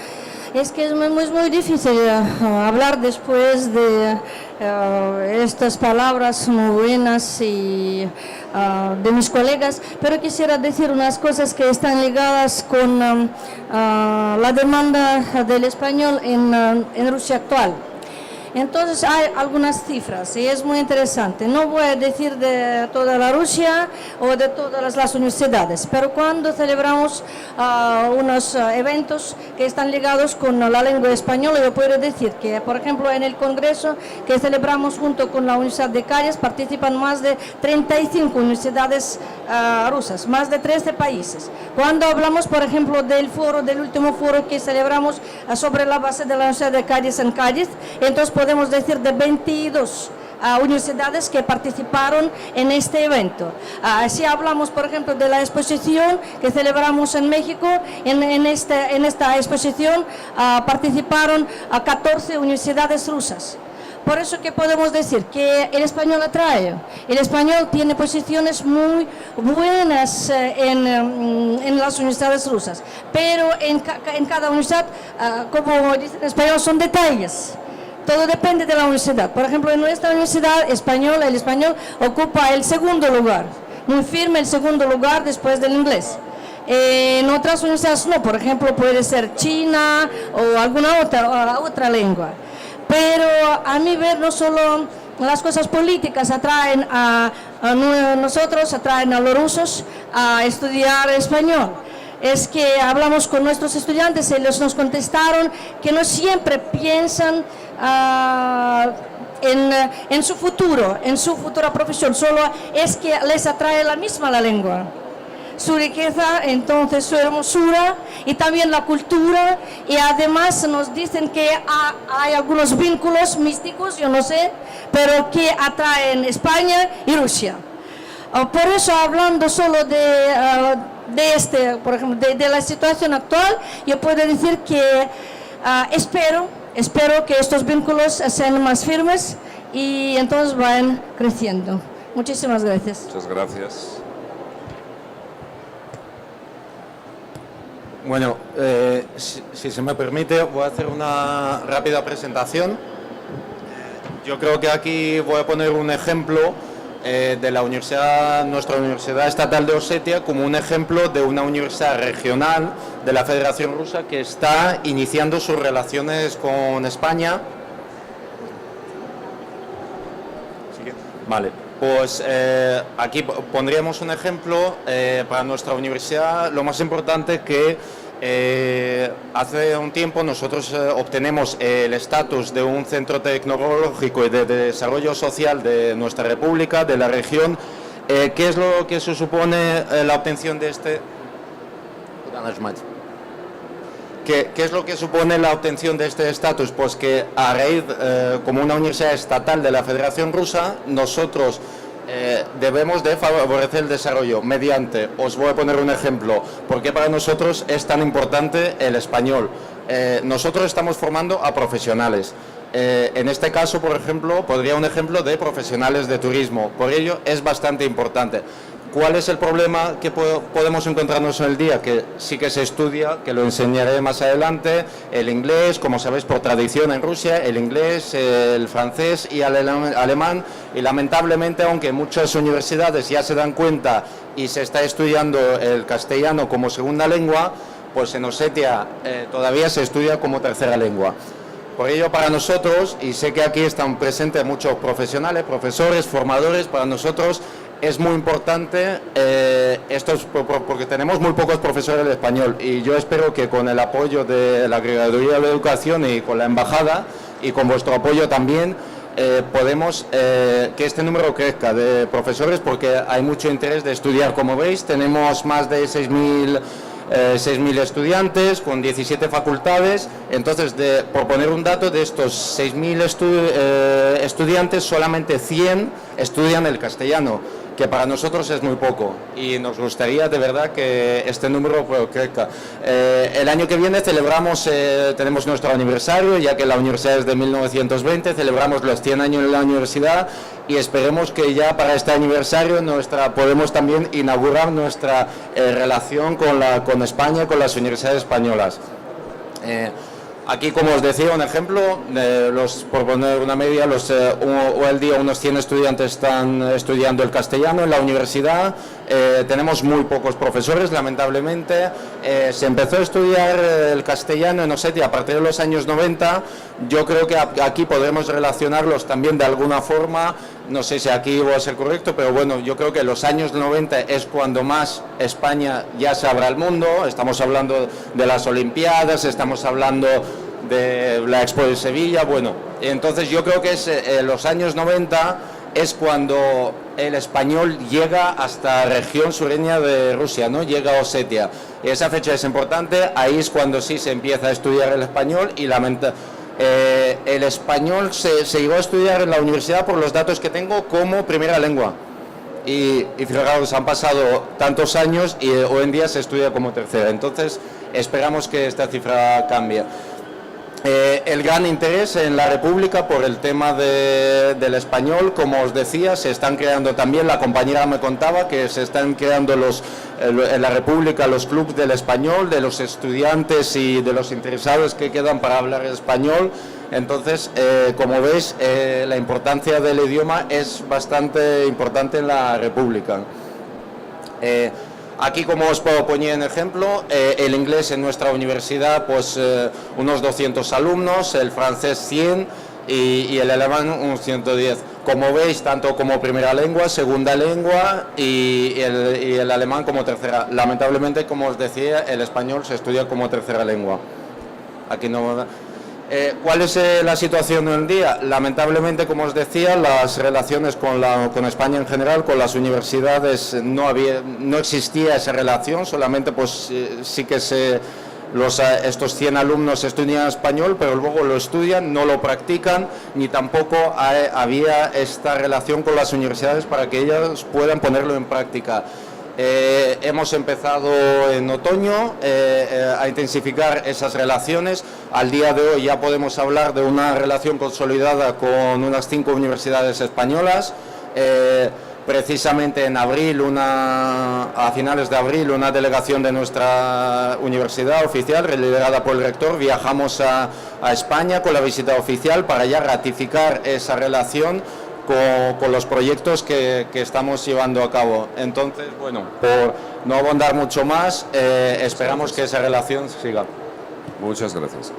Es que es muy difícil hablar después de estas palabras muy buenas y de mis colegas, pero quisiera decir unas cosas que están ligadas con la demanda del español en Rusia actual. Entonces hay algunas cifras y es muy interesante. No voy a decir de toda la Rusia o de todas las universidades, pero cuando celebramos unos eventos que están ligados con la lengua española, yo puedo decir que, por ejemplo, en el congreso que celebramos junto con la Universidad de Calles participan más de 35 universidades rusas, más de 13 países. Cuando hablamos, por ejemplo, del último foro que celebramos sobre la base de la Universidad de Calles en Cádiz, entonces podemos decir de 22 universidades que participaron en este evento. Si hablamos, por ejemplo, de la exposición que celebramos en México, en esta exposición participaron 14 universidades rusas. Por eso que podemos decir que el español atrae. El español tiene posiciones muy buenas en las universidades rusas, pero en cada universidad, como dicen en español, son detalles. Todo depende de la universidad. Por ejemplo, en nuestra universidad española, el español ocupa el segundo lugar, muy firme el segundo lugar después del inglés. En otras universidades no, por ejemplo, puede ser China o alguna otra lengua. Pero a mi ver, no solo las cosas políticas atraen a nosotros, atraen a los rusos a estudiar español. Es que hablamos con nuestros estudiantes y ellos nos contestaron que no siempre piensan en su futuro, en su futura profesión, solo es que les atrae la misma la lengua. Su riqueza, entonces su hermosura y también la cultura, y además nos dicen que hay algunos vínculos místicos, yo no sé, pero que atraen España y Rusia. Por eso, hablando solo por ejemplo, de la situación actual, yo puedo decir que espero que estos vínculos sean más firmes y entonces vayan creciendo. Muchísimas gracias. Muchas gracias. Bueno, si se me permite, voy a hacer una rápida presentación. Yo creo que aquí voy a poner un ejemplo de nuestra Universidad Estatal de Osetia, como un ejemplo de una universidad regional de la Federación Rusa que está iniciando sus relaciones con España. Vale, pues aquí pondríamos un ejemplo para nuestra universidad. Lo más importante que hace un tiempo nosotros obtenemos el estatus de un centro tecnológico y de desarrollo social de nuestra república, de la región. ¿Qué es lo que se supone la obtención de este? ¿Qué es lo que supone la obtención de este estatus? Pues que a raíz, como una universidad estatal de la Federación Rusa, nosotros debemos de favorecer el desarrollo mediante, os voy a poner un ejemplo, ¿por qué para nosotros es tan importante el español? Nosotros estamos formando a profesionales. En este caso, por ejemplo, podría un ejemplo de profesionales de turismo, por ello es bastante importante. ¿Cuál es el problema que podemos encontrarnos en el día? Que sí que se estudia, que lo enseñaré más adelante, el inglés, como sabéis por tradición en Rusia, el inglés, el francés y el alemán, y lamentablemente, aunque muchas universidades ya se dan cuenta y se está estudiando el castellano como segunda lengua, pues en Osetia todavía se estudia como tercera lengua. Por ello, para nosotros, y sé que aquí están presentes muchos profesionales, profesores, formadores, para nosotros es muy importante porque tenemos muy pocos profesores de español, y yo espero que con el apoyo de la Secretaría de Educación y con la Embajada y con vuestro apoyo también podemos que este número crezca de profesores, porque hay mucho interés de estudiar. Como veis, tenemos más de 6.000 estudiantes con 17 facultades. Entonces, por poner un dato, de estos 6.000 estudiantes, solamente 100 estudian el castellano, que para nosotros es muy poco, y nos gustaría de verdad que este número crezca. El año que viene tenemos nuestro aniversario, ya que la universidad es de 1920, celebramos los 100 años de la universidad, y esperemos que ya para este aniversario podemos también inaugurar nuestra relación con España, con las universidades españolas. Aquí, como os decía, un ejemplo, por poner una media, al día unos 100 estudiantes están estudiando el castellano en la universidad. Tenemos muy pocos profesores, lamentablemente. Se empezó a estudiar el castellano en Osetia a partir de los años 90. Yo creo que aquí podremos relacionarlos también de alguna forma. No sé si aquí va a ser correcto, pero bueno, yo creo que los años 90 es cuando más España ya se abre al mundo. Estamos hablando de las Olimpiadas, estamos hablando de la Expo de Sevilla. Bueno, entonces yo creo que los años 90 es cuando el español llega hasta la región sureña de Rusia, ¿no? Llega a Osetia. Y esa fecha es importante, ahí es cuando sí se empieza a estudiar el español, y el español se llegó a estudiar en la universidad, por los datos que tengo, como primera lengua. Y fijaros, han pasado tantos años y hoy en día se estudia como tercera. Entonces, esperamos que esta cifra cambie. El gran interés en la República por el tema del español, como os decía, se están creando también, la compañera me contaba que se están creando en la República los clubes del español, de los estudiantes y de los interesados que quedan para hablar español. Entonces, como veis, la importancia del idioma es bastante importante en la República. Aquí, como os puedo poner en ejemplo, el inglés en nuestra universidad, pues unos 200 alumnos, el francés 100 y el alemán unos 110. Como veis, tanto como primera lengua, segunda lengua y el alemán como tercera. Lamentablemente, como os decía, el español se estudia como tercera lengua. Aquí no. ¿Cuál es la situación hoy en día? Lamentablemente, como os decía, las relaciones con España en general, con las universidades, no existía esa relación, solamente pues sí que estos 100 alumnos estudian español, pero luego lo estudian, no lo practican, ni tampoco había esta relación con las universidades para que ellas puedan ponerlo en práctica. Hemos empezado en otoño a intensificar esas relaciones. Al día de hoy ya podemos hablar de una relación consolidada con unas 5 universidades españolas. Precisamente en abril, a finales de abril, una delegación de nuestra universidad oficial, liderada por el rector, viajamos a España con la visita oficial para ya ratificar esa relación con los proyectos que estamos llevando a cabo. Entonces, bueno, por no abundar mucho más, esperamos que esa relación siga. Muchas gracias.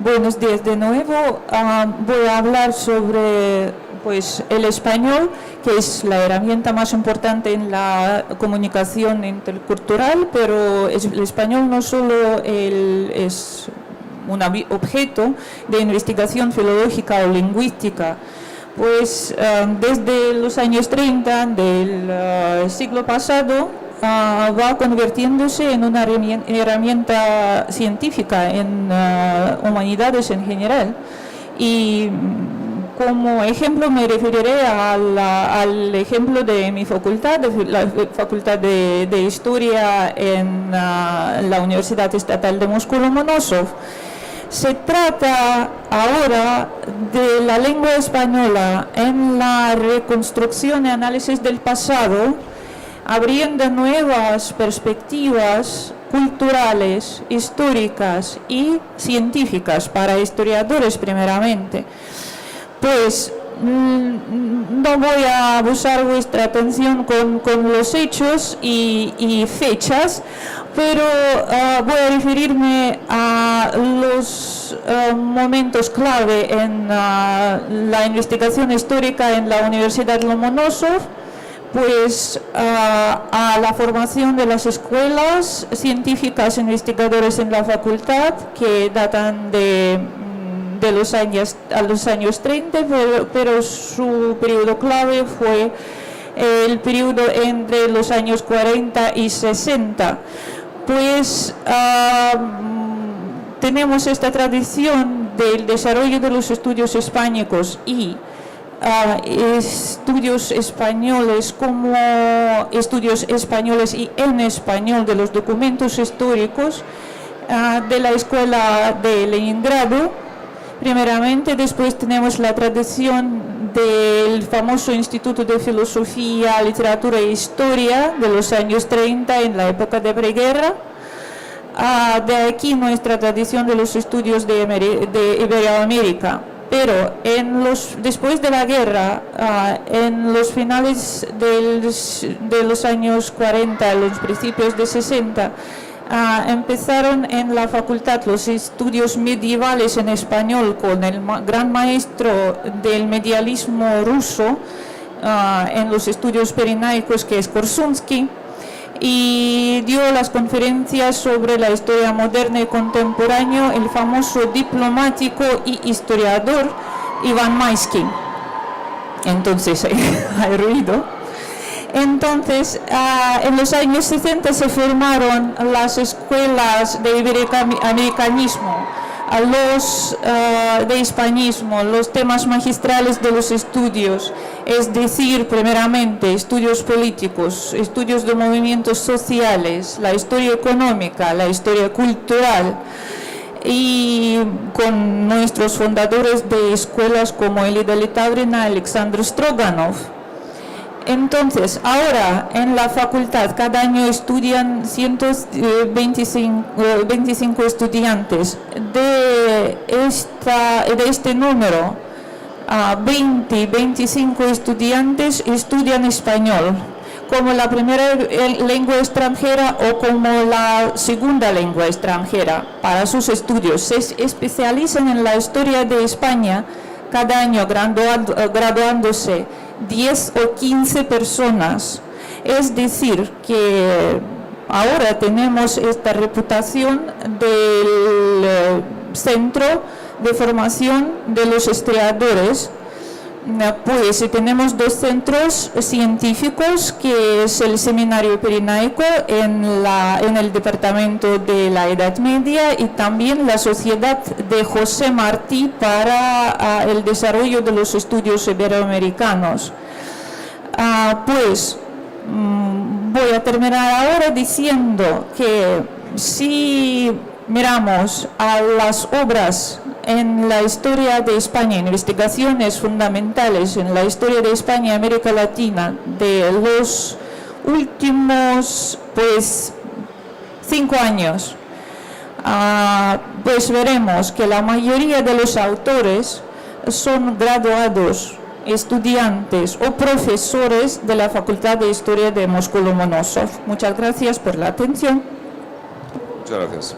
Buenos días de nuevo. Voy a hablar sobre el español, que es la herramienta más importante en la comunicación intercultural, pero el español no solo es un objeto de investigación filológica o lingüística. Desde los años 30 del siglo pasado va convirtiéndose en una herramienta científica en humanidades en general. Y como ejemplo me referiré al ejemplo de mi facultad, la Facultad de Historia en la Universidad Estatal de Moscú-Lomonosov. Se trata ahora de la lengua española en la reconstrucción y análisis del pasado, abriendo nuevas perspectivas culturales, históricas y científicas para historiadores primeramente. No voy a abusar vuestra atención con los hechos y fechas, pero voy a referirme a los momentos clave en la investigación histórica en la Universidad Lomonosov, pues a la formación de las escuelas científicas investigadores en la facultad, que datan de los años 30, pero su periodo clave fue el periodo entre los años 40 y 60. Pues tenemos esta tradición del desarrollo de los estudios hispánicos y estudios españoles como estudios españoles y en español de los documentos históricos de la escuela de Leningrado. Primeramente, después tenemos la tradición del famoso Instituto de Filosofía, Literatura e Historia de los años 30 en la época de preguerra. De aquí nuestra tradición de los estudios de Iberoamérica. Pero después de la guerra, en los finales de los años 40, los principios de 60, empezaron en la facultad los estudios medievales en español con el gran maestro del medialismo ruso en los estudios pirenaicos, que es Korsunsky, y dio las conferencias sobre la historia moderna y contemporánea el famoso diplomático y historiador Iván Maisky. Entonces hay ruido. Entonces, en los años 60 se formaron las escuelas de iberoamericanismo, de hispanismo, los temas magistrales de los estudios, es decir, primeramente estudios políticos, estudios de movimientos sociales, la historia económica, la historia cultural, y con nuestros fundadores de escuelas como Elida Litavrina, Alexander Stroganov. Entonces, ahora en la facultad cada año estudian 125 estudiantes. De este número, 25 estudiantes estudian español como la primera lengua extranjera o como la segunda lengua extranjera para sus estudios. Se especializan en la historia de España cada año, graduándose 10 o 15 personas. Es decir, que ahora tenemos esta reputación del centro de formación de los historiadores. Pues tenemos dos centros científicos, que es el Seminario Pirenaico en el Departamento de la Edad Media, y también la Sociedad de José Martí para el desarrollo de los estudios iberoamericanos. Pues voy a terminar ahora diciendo que si miramos a las obras en la historia de España, investigaciones fundamentales en la historia de España y América Latina de los últimos 5 años, pues veremos que la mayoría de los autores son graduados, estudiantes o profesores de la Facultad de Historia de Moscú Lomonosov. Muchas gracias por la atención. Muchas gracias.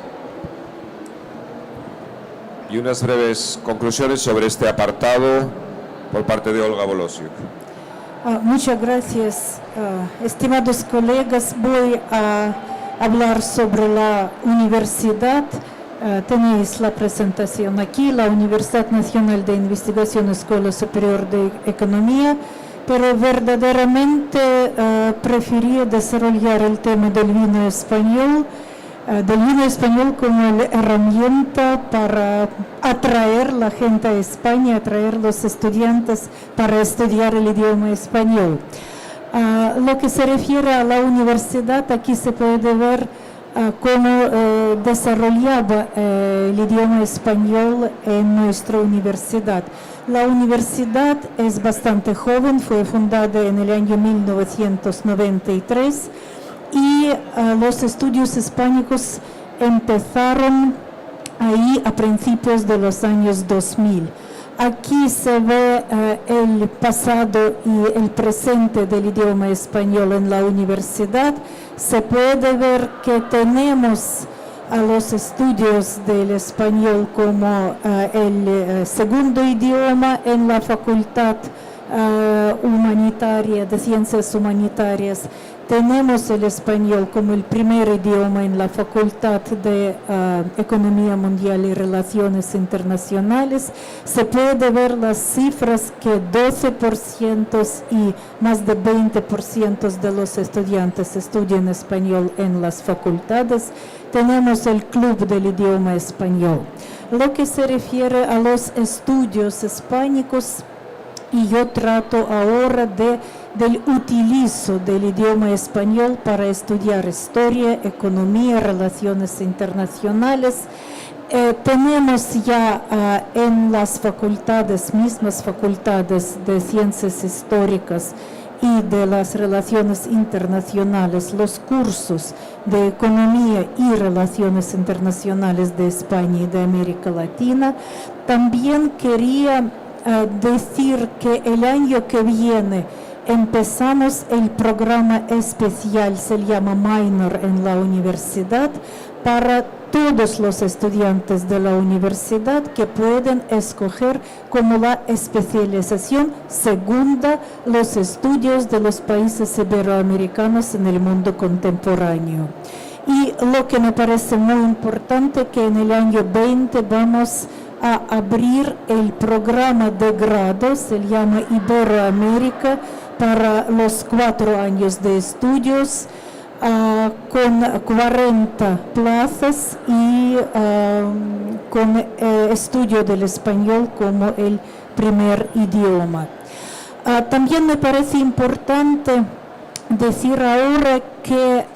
Y unas breves conclusiones sobre este apartado por parte de Olga Volosiuk. Muchas gracias, estimados colegas. Voy a hablar sobre la universidad. Tenéis la presentación aquí, la Universidad Nacional de Investigación Escuela Superior de Economía, pero verdaderamente preferí desarrollar el tema del vino español como la herramienta para atraer la gente a España, atraer los estudiantes para estudiar el idioma español. Lo que se refiere a la universidad, aquí se puede ver cómo desarrollaba el idioma español en nuestra universidad. La universidad es bastante joven, fue fundada en el año 1993. Y los estudios hispánicos empezaron ahí a principios de los años 2000. Aquí se ve el pasado y el presente del idioma español en la universidad. Se puede ver que tenemos a los estudios del español como el segundo idioma en la facultad. humanitaria, de ciencias humanitarias. Tenemos el español como el primer idioma en la Facultad de Economía Mundial y Relaciones Internacionales. Se puede ver las cifras que 12% y más de 20% de los estudiantes estudian español en las facultades. Tenemos el Club del Idioma Español. Lo que se refiere a los estudios hispánicos, y yo trato ahora del utilizo del idioma español para estudiar historia, economía, relaciones internacionales. Tenemos ya en las facultades, mismas facultades de ciencias históricas y de las relaciones internacionales, los cursos de economía y relaciones internacionales de España y de América Latina. También quería decir que el año que viene empezamos el programa especial, se llama Minor en la universidad, para todos los estudiantes de la universidad que pueden escoger como la especialización segunda los estudios de los países iberoamericanos en el mundo contemporáneo. Y lo que me parece muy importante que en el año 20 vamos a abrir el programa de grado, se llama Iberoamérica, para los 4 años de estudios, con 40 plazas y con estudio del español como el primer idioma. También me parece importante decir ahora que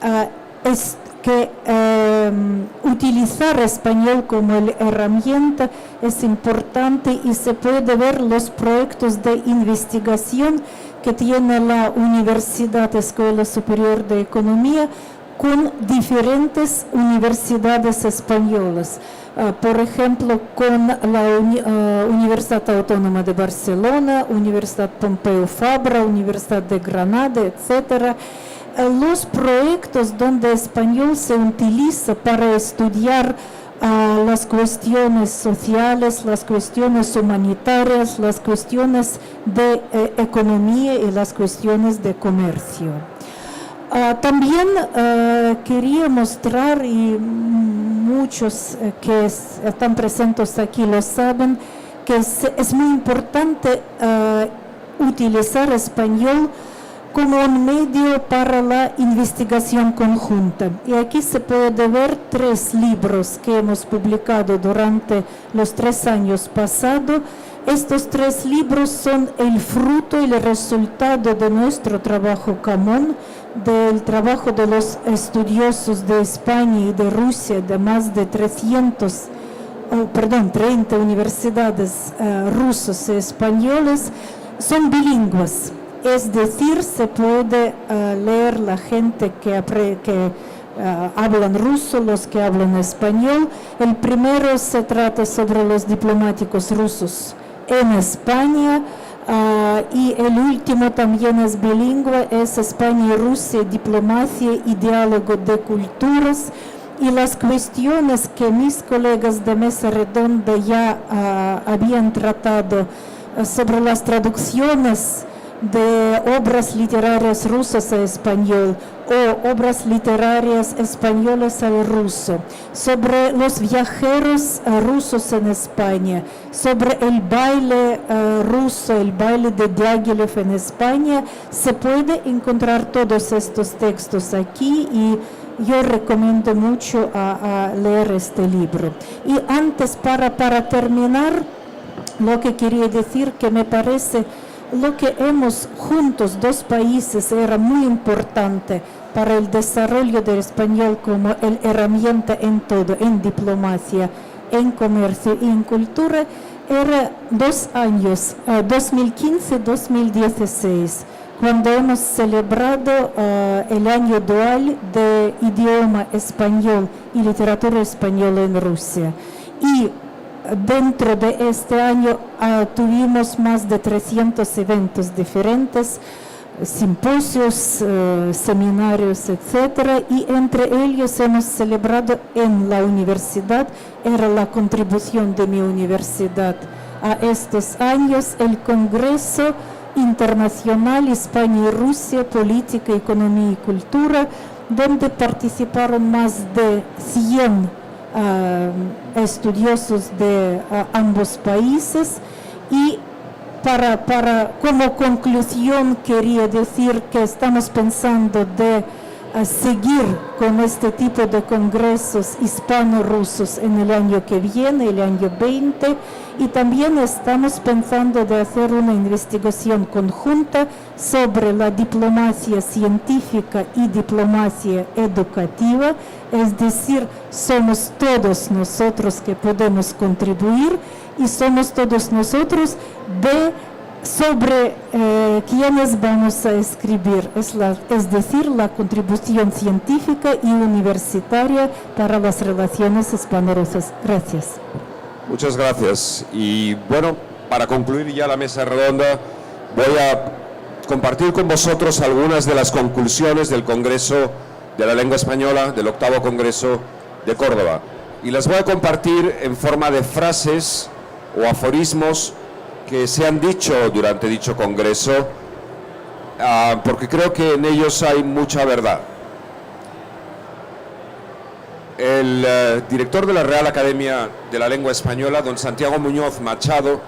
utilizar español como herramienta es importante y se puede ver los proyectos de investigación que tiene la Universidad Escuela Superior de Economía con diferentes universidades españolas. Por ejemplo, con la Universidad Autónoma de Barcelona, Universidad Pompeu Fabra, Universidad de Granada, etc. Los proyectos donde español se utiliza para estudiar las cuestiones sociales, las cuestiones humanitarias, las cuestiones de economía y las cuestiones de comercio. También quería mostrar, y muchos que están presentes aquí lo saben, que es muy importante utilizar español como un medio para la investigación conjunta. Y aquí se puede ver 3 libros que hemos publicado durante los 3 años pasados. Estos 3 libros son el fruto y el resultado de nuestro trabajo común, del trabajo de los estudiosos de España y de Rusia, de más de 30 universidades rusas y españolas. Son bilingües. Es decir, se puede leer la gente que hablan ruso, los que hablan español. El primero se trata sobre los diplomáticos rusos en España y el último también es bilingüe, es España y Rusia, diplomacia y diálogo de culturas. Y las cuestiones que mis colegas de Mesa Redonda ya habían tratado sobre las traducciones de obras literarias rusas a español o obras literarias españolas al ruso, sobre los viajeros rusos en España, sobre el baile ruso, el baile de Diaghilev en España. Se puede encontrar todos estos textos aquí y yo recomiendo mucho a leer este libro. Y antes, para terminar, lo que quería decir que me parece lo que hemos juntos 2 países era muy importante para el desarrollo del español como herramienta en todo, en diplomacia, en comercio y en cultura, era 2 años, 2015-2016, cuando hemos celebrado el año dual de idioma español y literatura española en Rusia. Y dentro de este año tuvimos más de 300 eventos diferentes, simposios, seminarios, etc. Y entre ellos hemos celebrado en la universidad, era la contribución de mi universidad a estos años, el Congreso internacional España y Rusia, política, economía y cultura, donde participaron más de 100 estudiosos de ambos países. Y como conclusión quería decir que estamos pensando de seguir con este tipo de congresos hispano-rusos en el año que viene, el año 20, y también estamos pensando de hacer una investigación conjunta sobre la diplomacia científica y diplomacia educativa, es decir, somos todos nosotros que podemos contribuir y somos todos nosotros sobre quienes vamos a escribir, es decir, la contribución científica y universitaria para las relaciones hispano-rusas. Gracias. Muchas gracias. Y bueno, para concluir ya la mesa redonda, voy a compartir con vosotros algunas de las conclusiones del Congreso de la Lengua Española, del 8º Congreso de Córdoba. Y las voy a compartir en forma de frases o aforismos que se han dicho durante dicho congreso, porque creo que en ellos hay mucha verdad. El director de la Real Academia de la Lengua Española, don Santiago Muñoz Machado,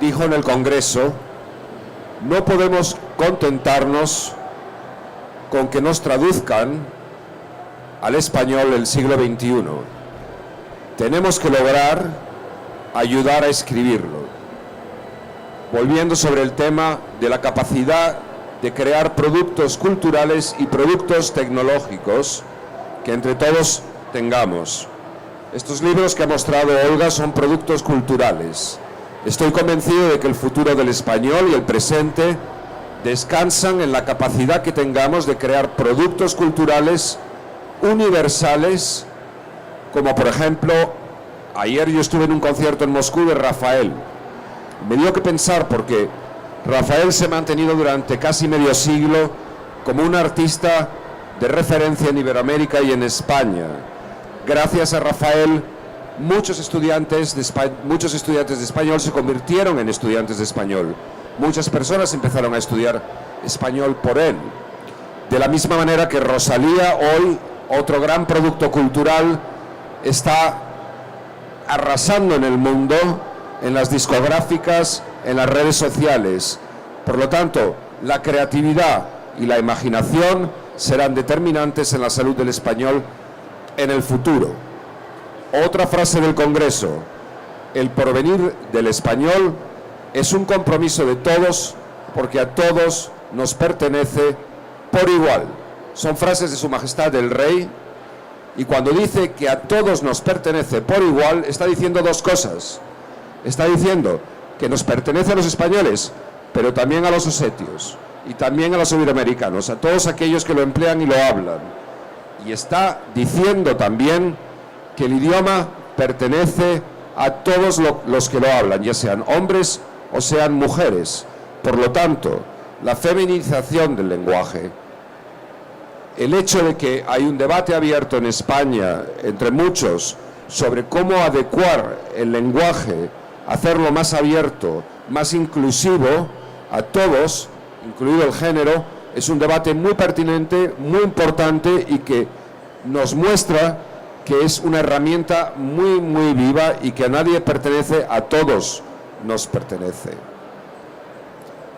dijo en el congreso: no podemos contentarnos con que nos traduzcan al español el siglo XXI. Tenemos que lograr ayudar a escribirlo. Volviendo sobre el tema de la capacidad de crear productos culturales y productos tecnológicos que entre todos tengamos. Estos libros que ha mostrado Olga son productos culturales. Estoy convencido de que el futuro del español y el presente descansan en la capacidad que tengamos de crear productos culturales universales, como por ejemplo, ayer yo estuve en un concierto en Moscú de Rafael. Me dio que pensar porque Rafael se ha mantenido durante casi medio siglo como un artista de referencia en Iberoamérica y en España. Gracias a Rafael, muchos estudiantes de español se convirtieron en estudiantes de español. Muchas personas empezaron a estudiar español por él. De la misma manera que Rosalía, hoy, otro gran producto cultural, está arrasando en el mundo, en las discográficas, en las redes sociales. Por lo tanto, la creatividad y la imaginación serán determinantes en la salud del español en el futuro. Otra frase del Congreso: el porvenir del español es un compromiso de todos, porque a todos nos pertenece por igual. Son frases de Su Majestad el Rey, y cuando dice que a todos nos pertenece por igual, está diciendo dos cosas. Está diciendo que nos pertenece a los españoles, pero también a los osetios, y también a los iberoamericanos, a todos aquellos que lo emplean y lo hablan. Y está diciendo también que el idioma pertenece a todos los que lo hablan, ya sean hombres o sean mujeres. Por lo tanto, la feminización del lenguaje, el hecho de que hay un debate abierto en España entre muchos sobre cómo adecuar el lenguaje, hacerlo más abierto, más inclusivo a todos, incluido el género, es un debate muy pertinente, muy importante, y que nos muestra que es una herramienta muy, muy viva y que a nadie pertenece, a todos nos pertenece.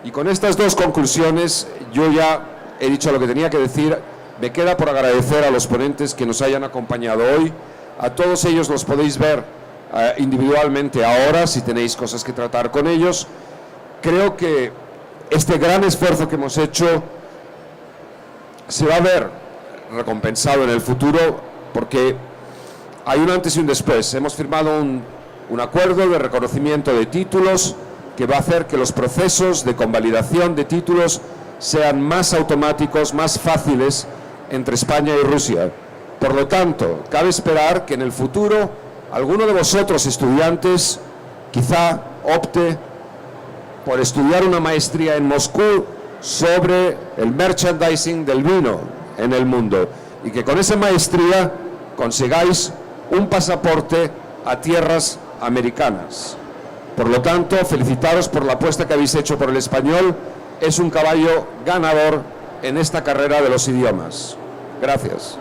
Y con estas dos conclusiones yo ya he dicho lo que tenía que decir. Me queda por agradecer a los ponentes que nos hayan acompañado hoy. A todos ellos los podéis ver individualmente ahora, si tenéis cosas que tratar con ellos. Creo que este gran esfuerzo que hemos hecho se va a ver recompensado en el futuro, porque hay un antes y un después. Hemos firmado un acuerdo de reconocimiento de títulos que va a hacer que los procesos de convalidación de títulos sean más automáticos, más fáciles entre España y Rusia. Por lo tanto, cabe esperar que en el futuro alguno de vosotros, estudiantes, quizá opte por estudiar una maestría en Moscú sobre el merchandising del vino en el mundo, y que con esa maestría consigáis un pasaporte a tierras americanas. Por lo tanto, felicitaros por la apuesta que habéis hecho por el español es un caballo ganador en esta carrera de los idiomas. Gracias.